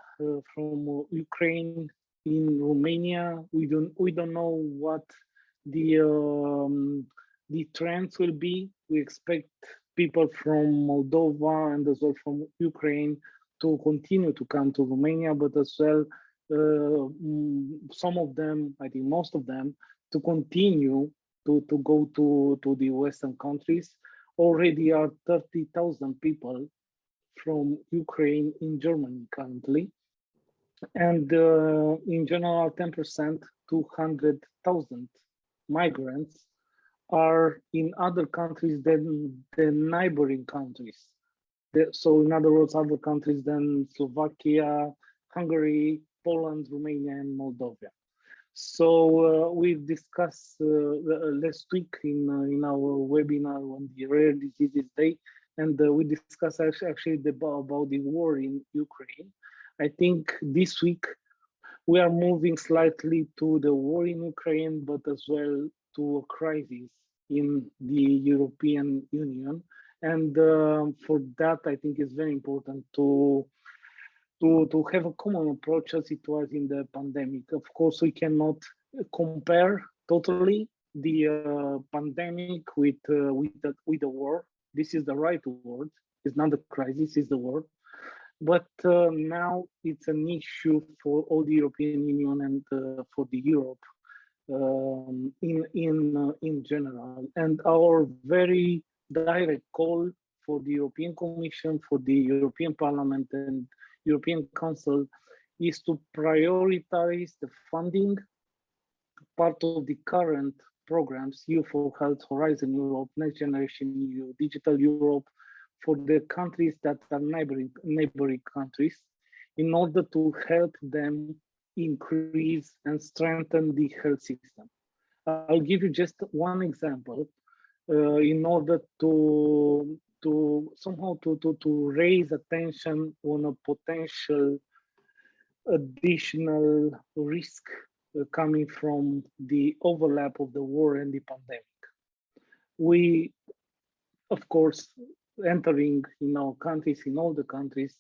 from Ukraine in Romania. We don't know what the trends will be. We expect people from Moldova and as well from Ukraine to continue to come to Romania, but as well some of them, I think most of them, to continue to go to the Western countries. Already are 30,000 people from Ukraine in Germany currently, and in general 10%, 200,000 migrants are in other countries than the neighboring countries. So in other words, other countries than Slovakia, Hungary, Poland, Romania, and Moldova. So we discussed last week in our webinar on the Rare Diseases Day, and we discussed actually about the war in Ukraine. I think this week we are moving slightly to the war in Ukraine, but as well to a crisis in the European Union. And for that, I think it's very important to have a common approach as it was in the pandemic. Of course, we cannot compare totally the pandemic with the war. This is the right word. It's not a crisis, it's the war. But now it's an issue for all the European Union and for the Europe in general. And our very direct call for the European Commission, for the European Parliament and European Council is to prioritize the funding part of the current programs, EU for Health, Horizon Europe, Next Generation EU, Digital Europe, for the countries that are neighboring countries, in order to help them increase and strengthen the health system. I'll give you just one example in order to somehow to raise attention on a potential additional risk coming from the overlap of the war and the pandemic. We, of course, entering in our countries, in all the countries,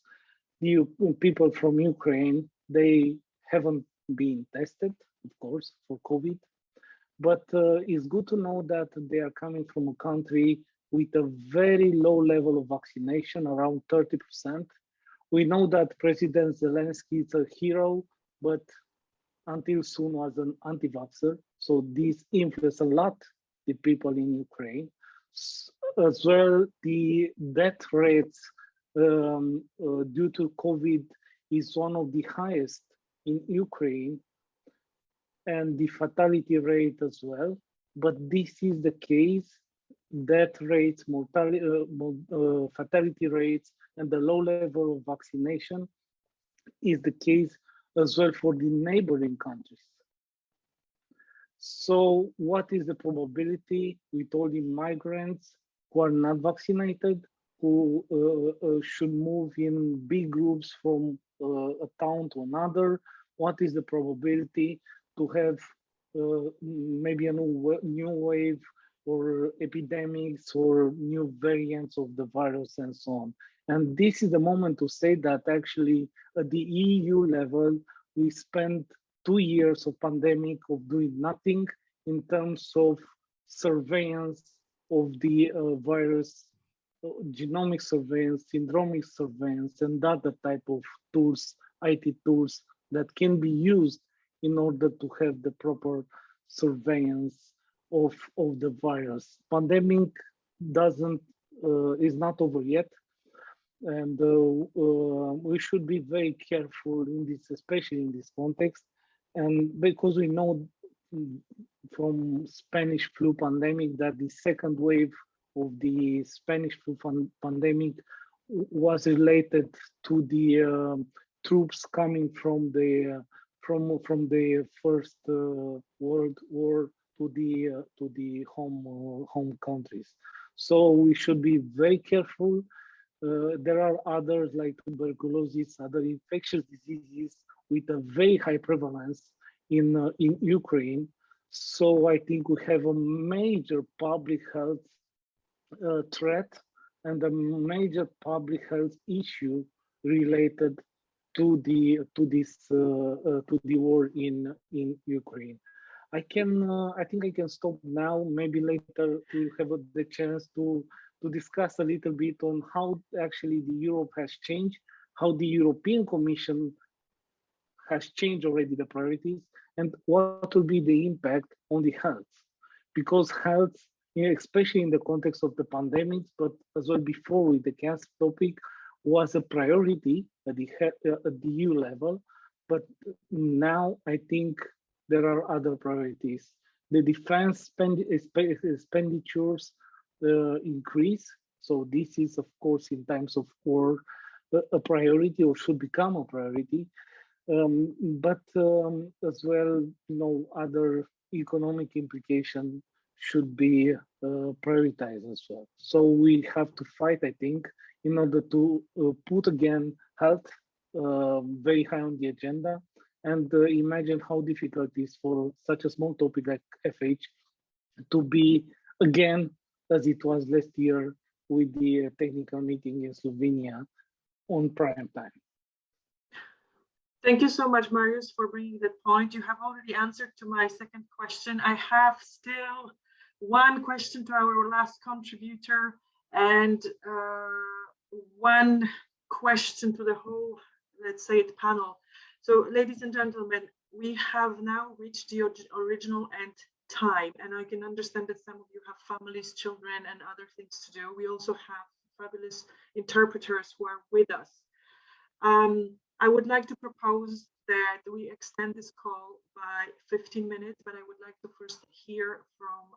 the people from Ukraine, they haven't been tested, of course, for COVID, but it's good to know that they are coming from a country with a very low level of vaccination, around 30%. We know that President Zelensky is a hero, but until soon was an anti-vaxxer. So this influenced a lot the people in Ukraine. As well, the death rates due to COVID is one of the highest in Ukraine, and the fatality rate as well. But this is the case, death rates, fatality rates, and the low level of vaccination is the case as well for the neighboring countries. So what is the probability with all the migrants who are not vaccinated, who should move in big groups from a town to another? What is the probability to have maybe a new wave or epidemics or new variants of the virus and so on? And this is the moment to say that actually at the EU level, we spent 2 years of pandemic of doing nothing in terms of surveillance of the virus, genomic surveillance, syndromic surveillance, and other type of tools, IT tools that can be used in order to have the proper surveillance of the virus. Pandemic is not over yet. And we should be very careful in this, especially in this context. And because we know from Spanish flu pandemic that the second wave of the Spanish flu pandemic was related to the troops coming from the First World War to the home countries. So we should be very careful. There are others like tuberculosis, other infectious diseases with a very high prevalence in Ukraine. So I think we have a major public health threat and a major public health issue related to the war in Ukraine. I think I can stop now. Maybe later we have the chance to discuss a little bit on how actually the Europe has changed, how the European Commission has changed already the priorities and what will be the impact on the health. Because health, especially in the context of the pandemic, but as well before with the cancer topic, was a priority at the EU level. But now I think there are other priorities. The defense expenditures increase. So this is, of course, in times of war, a priority or should become a priority. But as well, other economic implications should be prioritized as well. So we have to fight, I think, in order to put again health very high on the agenda, and imagine how difficult it is for such a small topic like FH to be again, as it was last year with the technical meeting in Slovenia on prime time. Thank you so much, Marius, for bringing that point. You have already answered to my second question. I have still one question to our last contributor and one question to the whole, let's say it, panel. So, ladies and gentlemen, we have now reached the original end time, and I can understand that some of you have families, children, and other things to do. We also have fabulous interpreters who are with us. I would like to propose that we extend this call by 15 minutes, but I would like to first hear from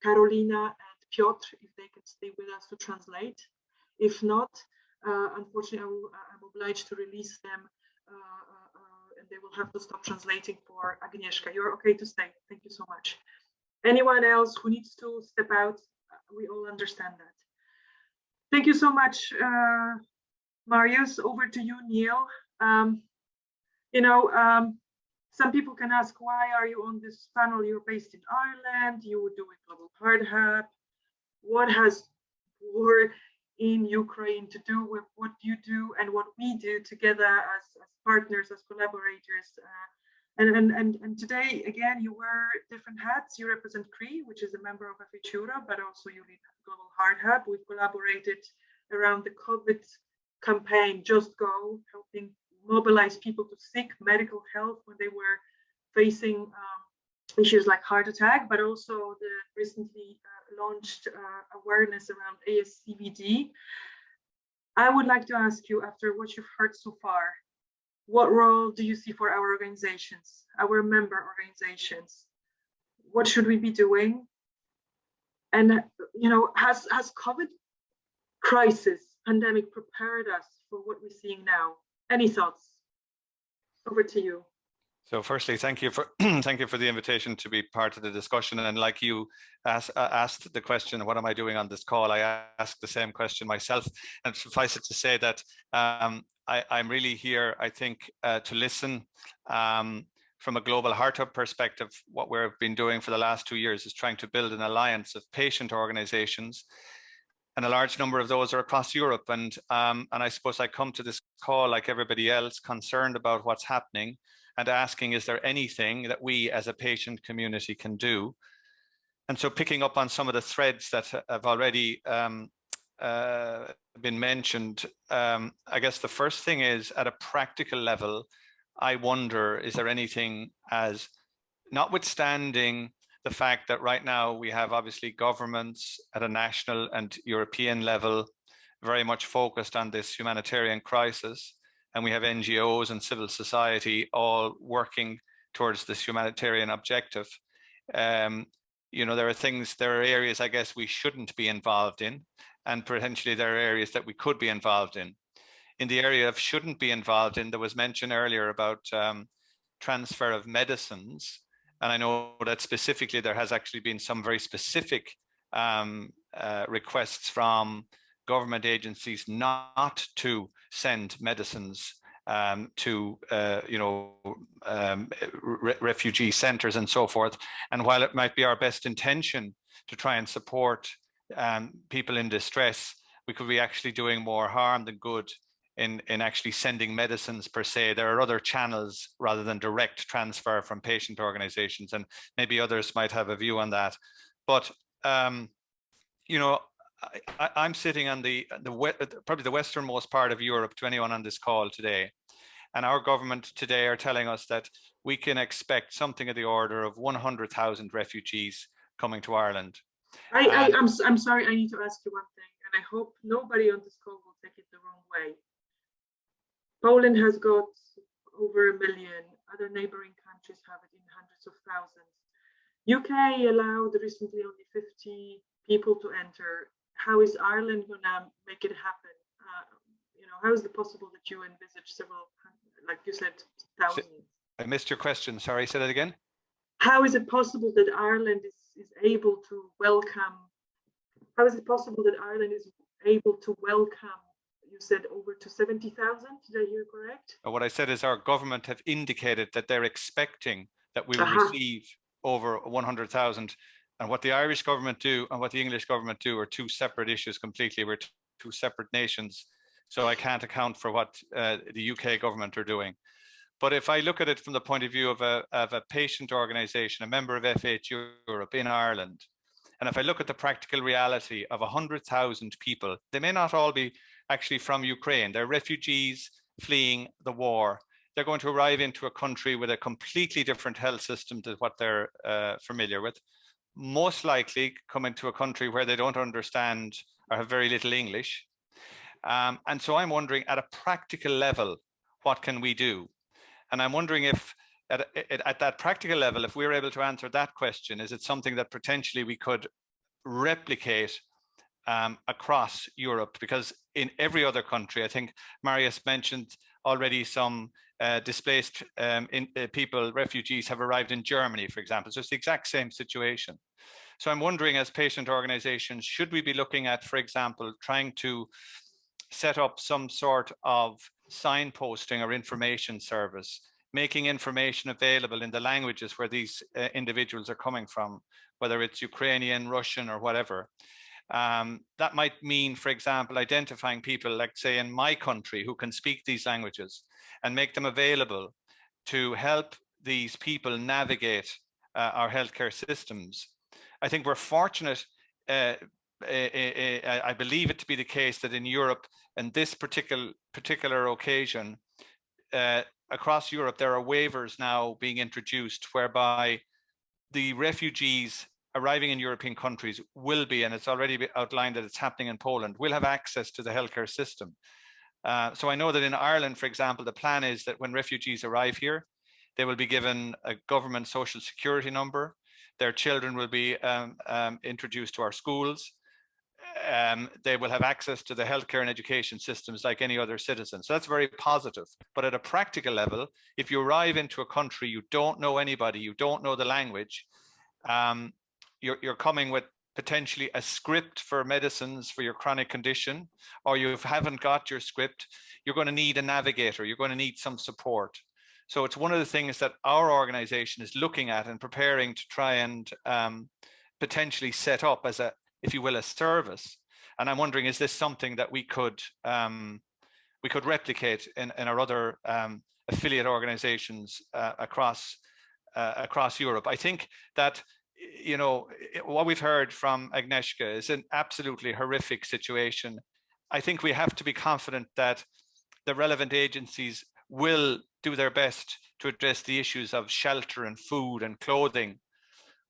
Karolina and Piotr, if they can stay with us to translate. If not, unfortunately, I'm obliged to release them and they will have to stop translating for Agnieszka. You're okay to stay. Thank you so much. Anyone else who needs to step out, we all understand that. Thank you so much, Marius. Over to you, Neil. Some people can ask, why are you on this panel? You're based in Ireland, you were doing Global Heart Hub. What has war in Ukraine to do with what you do and what we do together as partners, as collaborators? And today, again, you wear different hats. You represent CRI, which is a member of FH Europe, but also you lead Global Heart Hub. We've collaborated around the COVID campaign, Just Go, helping mobilize people to seek medical help when they were facing issues like heart attack, but also the recently launched awareness around ASCVD. I would like to ask you, after what you've heard so far, what role do you see for our organizations, our member organizations? What should we be doing? And has COVID crisis, pandemic prepared us for what we're seeing now? Any thoughts? Over to you. So firstly, thank you for thank you for the invitation to be part of the discussion. And like you asked the question, what am I doing on this call? I asked the same question myself. And suffice it to say that I'm really here, I think, to listen. From a Global Heart Hub perspective, what we've been doing for the last 2 years is trying to build an alliance of patient organizations. And a large number of those are across Europe. And I suppose I come to this call like everybody else, concerned about what's happening and asking, is there anything that we as a patient community can do? And so picking up on some of the threads that have already been mentioned, I guess the first thing is, at a practical level, I wonder, is there anything, as notwithstanding the fact that right now we have obviously governments at a national and European level very much focused on this humanitarian crisis, and we have NGOs and civil society all working towards this humanitarian objective. There are areas I guess we shouldn't be involved in, and potentially there are areas that we could be involved in. In the area of shouldn't be involved in, there was mention earlier about transfer of medicines. And I know that specifically there has actually been some very specific requests from government agencies not to send medicines to refugee centers and so forth. And while it might be our best intention to try and support people in distress, we could be actually doing more harm than good in actually sending medicines per se. There are other channels rather than direct transfer from patient organizations, and maybe others might have a view on that. But I'm sitting on probably the westernmost part of Europe to anyone on this call today. And our government today are telling us that we can expect something of the order of 100,000 refugees coming to Ireland. I'm sorry, I need to ask you one thing, and I hope nobody on this call will take it the wrong way. Poland has got over 1 million, other neighboring countries have it in hundreds of thousands. UK allowed recently only 50 people to enter. How is Ireland gonna make it happen? You know, how is it possible that you envisage several, like you said, thousands? I missed your question. Sorry, say that again. How is it possible that Ireland is able to welcome? How is it possible that Ireland is able to welcome? You said over to 70,000. Did I hear correct? What I said is our government have indicated that they're expecting that we will receive over 100,000. And what the Irish government do and what the English government do are two separate issues completely. We're two separate nations. So I can't account for what the UK government are doing. But if I look at it from the point of view of a patient organization, a member of FH Europe in Ireland, and if I look at the practical reality of 100,000 people, they may not all be actually from Ukraine. They're refugees fleeing the war. They're going to arrive into a country with a completely different health system to what they're familiar with. Most likely come into a country where they don't understand or have very little English. And so I'm wondering at a practical level, what can we do? And I'm wondering if at that practical level, if we're able to answer that question, is it something that potentially we could replicate across Europe? Because in every other country, I think Marius mentioned already some displaced people, refugees have arrived in Germany, for example. So it's the exact same situation. So I'm wondering, as patient organizations, should we be looking at, for example, trying to set up some sort of signposting or information service, making information available in the languages where these individuals are coming from, whether it's Ukrainian, Russian, or whatever. That might mean, for example, identifying people, like say in my country, who can speak these languages and make them available to help these people navigate our healthcare systems. I think we're fortunate, I believe it to be the case that in Europe, and this particular occasion, across Europe, there are waivers now being introduced whereby the refugees arriving in European countries will be, and it's already outlined that it's happening in Poland, will have access to the healthcare system. So I know that in Ireland, for example, the plan is that when refugees arrive here, they will be given a government social security number. Their children will be introduced to our schools. They will have access to the healthcare and education systems like any other citizen. So that's very positive. But at a practical level, if you arrive into a country, you don't know anybody, you don't know the language, you're coming with potentially a script for medicines for your chronic condition, or you haven't got your script, you're going to need a navigator, you're going to need some support. So it's one of the things that our organization is looking at and preparing to try and potentially set up as a, if you will, a service. And I'm wondering, is this something that we could replicate in our other affiliate organizations across Europe? I think that, you know, what we've heard from Agnieszka is an absolutely horrific situation. I think we have to be confident that the relevant agencies will do their best to address the issues of shelter and food and clothing.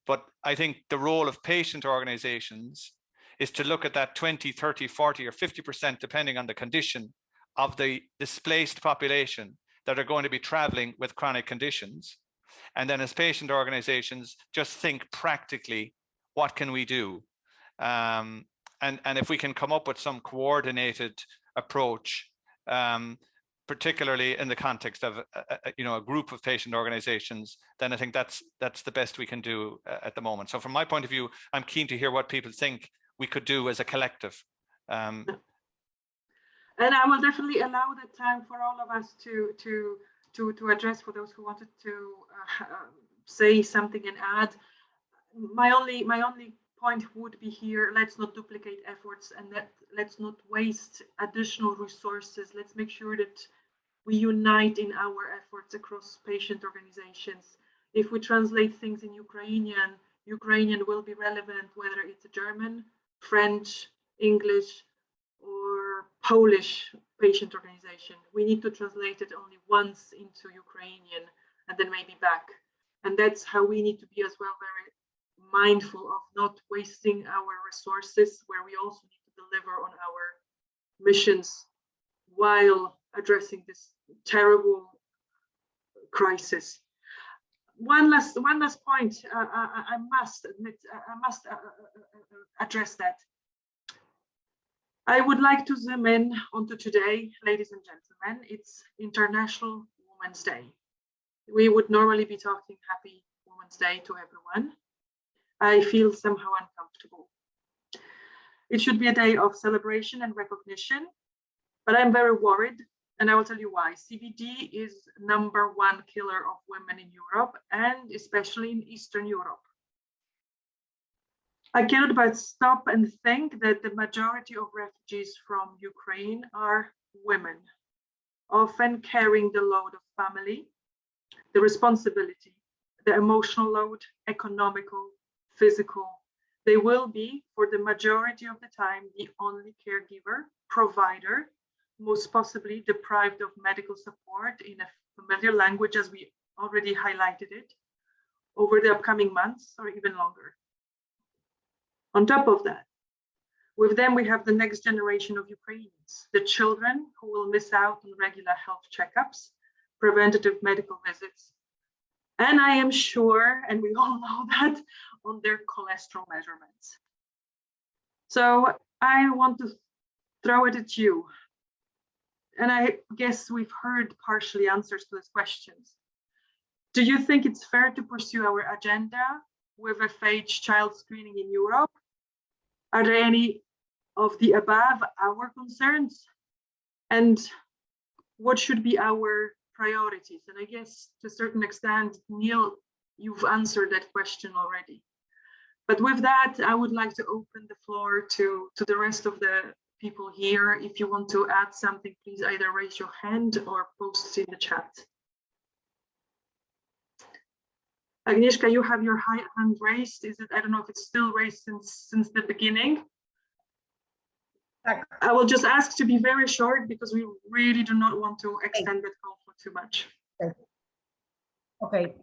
But I think the role of patient organizations is to look at that 20, 30, 40, or 50%, depending on the condition of the displaced population that are going to be traveling with chronic conditions. And then as patient organizations, just think practically, what can we do? And if we can come up with some coordinated approach, particularly in the context of a group of patient organizations, then I think that's the best we can do at the moment. So from my point of view, I'm keen to hear what people think we could do as a collective. And I will definitely allow the time for all of us to address, for those who wanted to say something and add. My only point would be here, let's not duplicate efforts, and let's not waste additional resources. Let's make sure that we unite in our efforts across patient organizations. If we translate things in Ukrainian will be relevant, whether it's German, French, English, or Polish patient organization. We need to translate it only once into Ukrainian and then maybe back. And that's how we need to be as well, very mindful of not wasting our resources, where we also need to deliver on our missions while addressing this terrible crisis. One last point, I must admit, I must address that. I would like to zoom in onto today, ladies and gentlemen. It's International Women's Day. We would normally be talking Happy Women's Day to everyone. I feel somehow uncomfortable. It should be a day of celebration and recognition, but I'm very worried, and I will tell you why. CBD is #1 killer of women in Europe, and especially in Eastern Europe. I cannot but stop and think that the majority of refugees from Ukraine are women, often carrying the load of family, the responsibility, the emotional load, economical, physical. They will be, for the majority of the time, the only caregiver, provider, most possibly deprived of medical support in a familiar language, as we already highlighted it, over the upcoming months or even longer. On top of that, with them, we have the next generation of Ukrainians, the children who will miss out on regular health checkups, preventative medical visits, and I am sure, and we all know that, on their cholesterol measurements. So I want to throw it at you. And I guess we've heard partially answers to these questions. Do you think it's fair to pursue our agenda with FH child screening in Europe? Are there any of the above our concerns? And what should be our priorities? And I guess to a certain extent, Neil, you've answered that question already. But with that, I would like to open the floor to the rest of the people here. If you want to add something, please either raise your hand or post it in the chat. Agnieszka, you have your hand raised. Is it? I don't know if it's still raised since the beginning. I will just ask to be very short because we really do not want to extend that call for too much. Okej.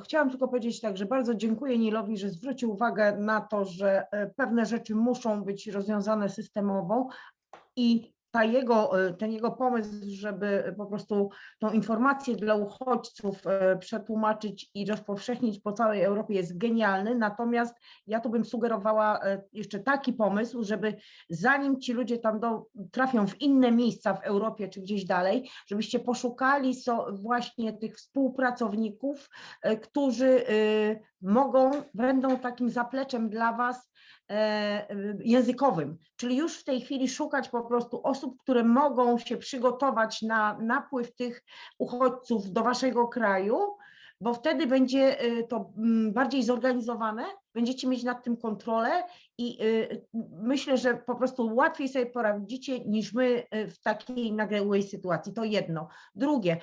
Chciałam tylko powiedzieć tak, że bardzo dziękuję Nilowi, że zwrócił uwagę na to, że pewne rzeczy muszą być rozwiązane systemowo i ten jego pomysł, żeby po prostu tą informację dla uchodźców przetłumaczyć i rozpowszechnić po całej Europie jest genialny, natomiast ja tu bym sugerowała jeszcze taki pomysł, żeby zanim ci ludzie tam trafią w inne miejsca w Europie czy gdzieś dalej, żebyście poszukali właśnie tych współpracowników, którzy będą takim zapleczem dla was językowym, czyli już w tej chwili szukać po prostu osób, które mogą się przygotować na napływ tych uchodźców do waszego kraju, bo wtedy będzie to bardziej zorganizowane, będziecie mieć nad tym kontrolę i myślę, że po prostu łatwiej sobie poradzicie niż my w takiej nagłej sytuacji. To jedno. Drugie,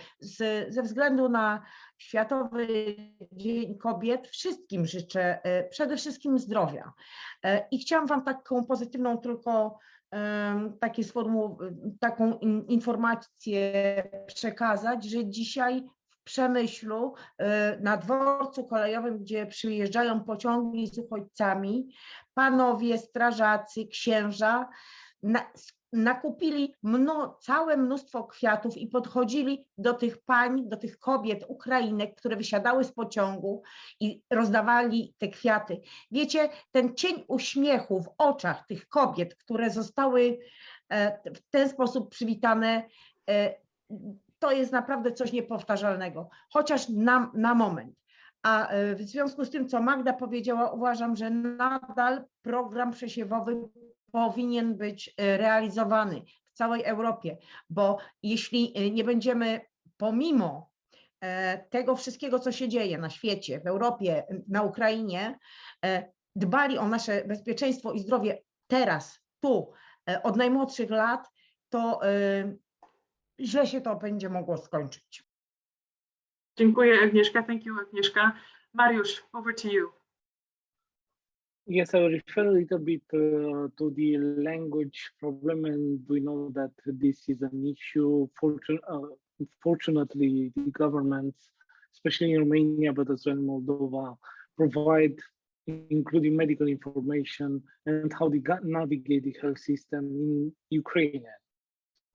ze względu na Światowy Dzień Kobiet wszystkim życzę przede wszystkim zdrowia i chciałam wam taką pozytywną tylko taką informację przekazać, że dzisiaj w Przemyślu na dworcu kolejowym, gdzie przyjeżdżają pociągi z uchodźcami, panowie strażacy, księża nakupili całe mnóstwo kwiatów i podchodzili do tych pań, do tych kobiet, Ukrainek, które wysiadały z pociągu i rozdawali te kwiaty. Wiecie, ten cień uśmiechu w oczach tych kobiet, które zostały w ten sposób przywitane, to jest naprawdę coś niepowtarzalnego, chociaż na moment. A w związku z tym, co Magda powiedziała, uważam, że nadal program przesiewowy powinien być realizowany w całej Europie, bo jeśli nie będziemy pomimo tego wszystkiego, co się dzieje na świecie, w Europie, na Ukrainie, dbali o nasze bezpieczeństwo i zdrowie teraz, tu, od najmłodszych lat, to źle się to będzie mogło skończyć. Dziękuję, Agnieszka. Thank you, Agnieszka. Mariusz, over to you. Yes, I will refer a little bit to the language problem, and we know that this is an issue. Fortunately, the governments, especially in Romania, but as well in Moldova, provide, including medical information and how they navigate the health system in Ukraine.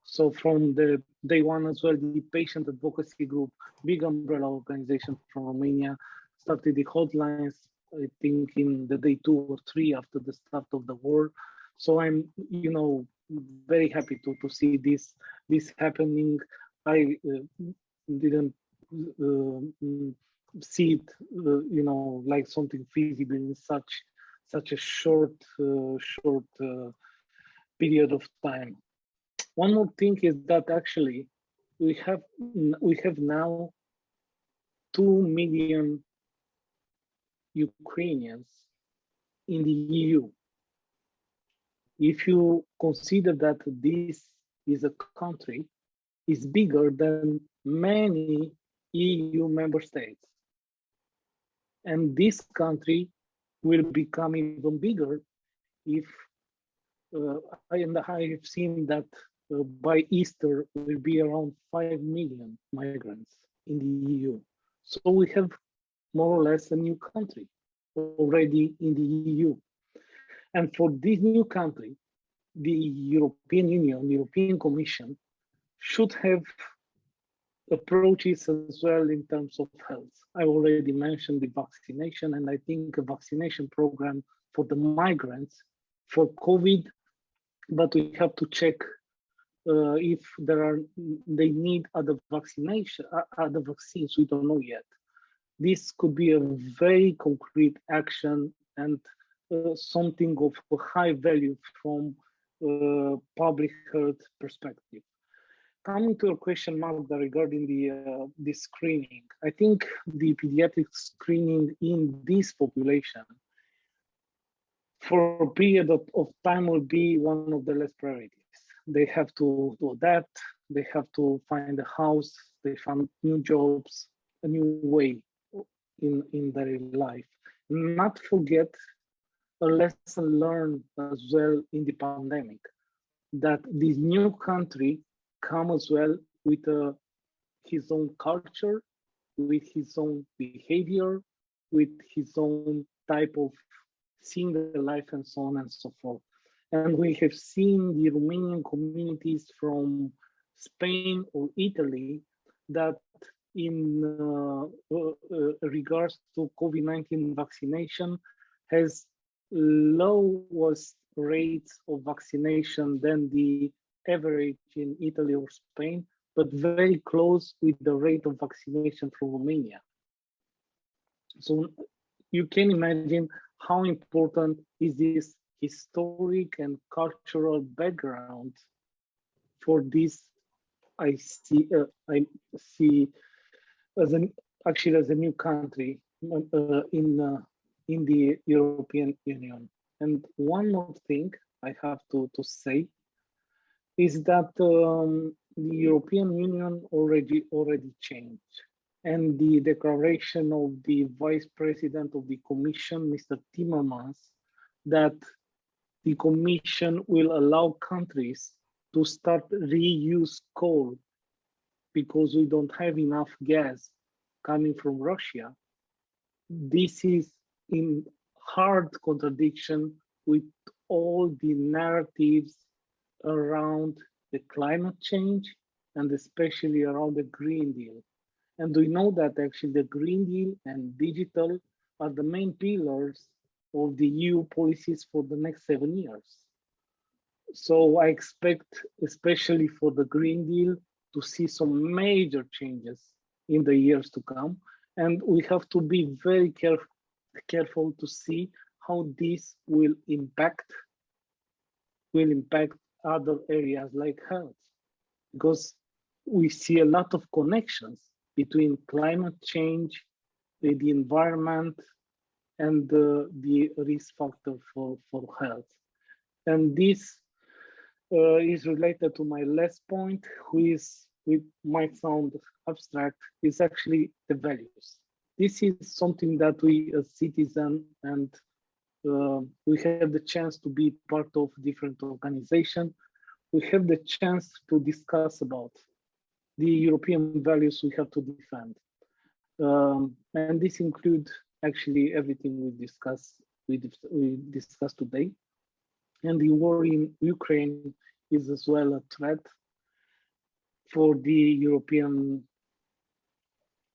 So from the day one as well, the patient advocacy group, big umbrella organization from Romania, started the hotlines, I think in the day 2 or 3 after the start of the war. So I'm, very happy to see this happening. I didn't see it, like something feasible in such a short period of time. One more thing is that actually we have now 2 million Ukrainians in the EU. If you consider that this is a country, is bigger than many EU member states. And this country will become even bigger if I have seen that by Easter will be around 5 million migrants in the EU. So we have more or less a new country already in the EU. And for this new country, the European Union, the European Commission should have approaches as well in terms of health. I already mentioned the vaccination, and I think a vaccination program for the migrants for COVID, but we have to check if they need other vaccines, we don't know yet. This could be a very concrete action and something of a high value from public health perspective. Coming to a question, Magda, regarding the screening, I think the pediatric screening in this population for a period of time will be one of the less priorities. They have to adapt, they have to find a house, they find new jobs, a new way in their life. Not forget a lesson learned as well in the pandemic, that this new country come as well with his own culture, with his own behavior, with his own type of seeing the life and so on and so forth. And we have seen the Romanian communities from Spain or Italy that in regards to COVID-19 vaccination has lowest rates of vaccination than the average in Italy or Spain, but very close with the rate of vaccination from Romania. So you can imagine how important is this historic and cultural background for this. I see as a new country in the European Union. And one more thing I have to say is that the European Union already changed. And the declaration of the Vice President of the Commission, Mr. Timmermans, that the Commission will allow countries to start reuse coal because we don't have enough gas coming from Russia. This is in hard contradiction with all the narratives around the climate change and especially around the Green Deal. And we know that actually the Green Deal and digital are the main pillars of the EU policies for the next 7 years. So I expect, especially for the Green Deal, to see some major changes in the years to come. And we have to be very careful to see how this will impact other areas like health, because we see a lot of connections between climate change, the environment, and the risk factor for health. And this is related to my last point, which might sound abstract, is actually the values. This is something that we as citizens and We have the chance to be part of different organizations. We have the chance to discuss about the European values we have to defend. And this includes actually everything we discussed today. And the war in Ukraine is as well a threat for the European,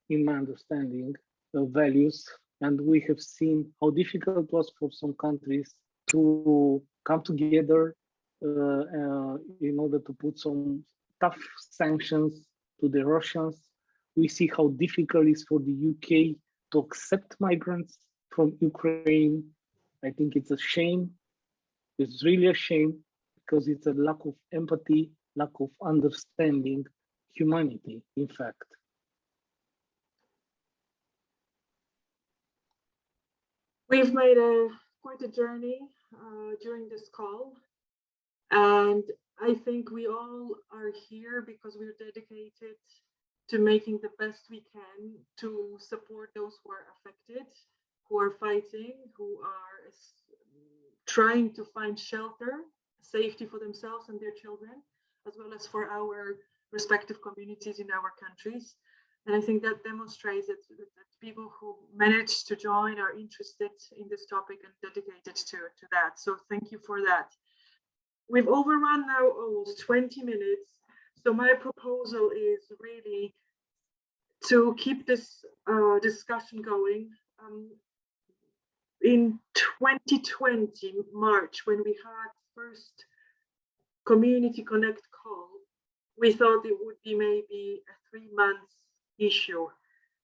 in my understanding, values. And we have seen how difficult it was for some countries to come together in order to put some tough sanctions to the Russians. We see how difficult it is for the UK to accept migrants from Ukraine. I think it's a shame. It's really a shame because it's a lack of empathy, lack of understanding humanity, in fact. We've made quite a journey during this call, and I think we all are here because we're dedicated to making the best we can to support those who are affected, who are fighting, who are trying to find shelter, safety for themselves and their children, as well as for our respective communities in our countries. And I think that demonstrates that people who managed to join are interested in this topic and dedicated to that. So thank you for that. We've overrun now almost 20 minutes. So my proposal is really to keep this discussion going. In 2020, March, when we had first Community Connect call, we thought it would be maybe a 3-month issue,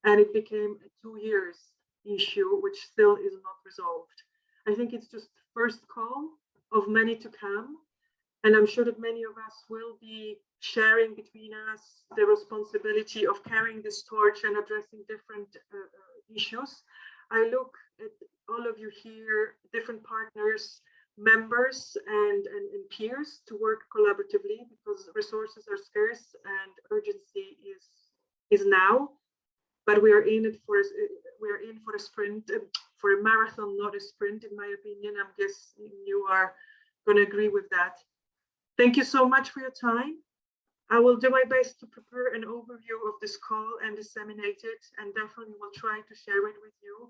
and it became a 2 years issue, which still is not resolved. I think it's just the first call of many to come, and I'm sure that many of us will be sharing between us the responsibility of carrying this torch and addressing different issues. I look at all of you here, different partners, members and peers, to work collaboratively because resources are scarce and urgency is now. But we are in it for a sprint, for a marathon, not a sprint, in my opinion. I'm guessing you are going to agree with that. Thank you so much for your time. I will do my best to prepare an overview of this call and disseminate it, and definitely will try to share it with you.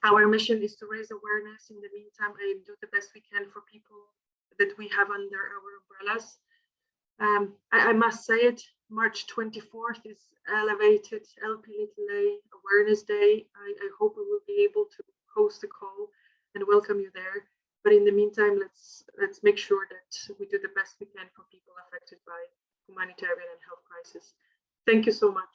Our mission is to raise awareness in the meantime and do the best we can for people that we have under our umbrellas. I must say it, March 24th is Elevated LP Awareness Day. I hope we will be able to host a call and welcome you there. But in the meantime, let's make sure that we do the best we can for people affected by humanitarian and health crisis. Thank you so much.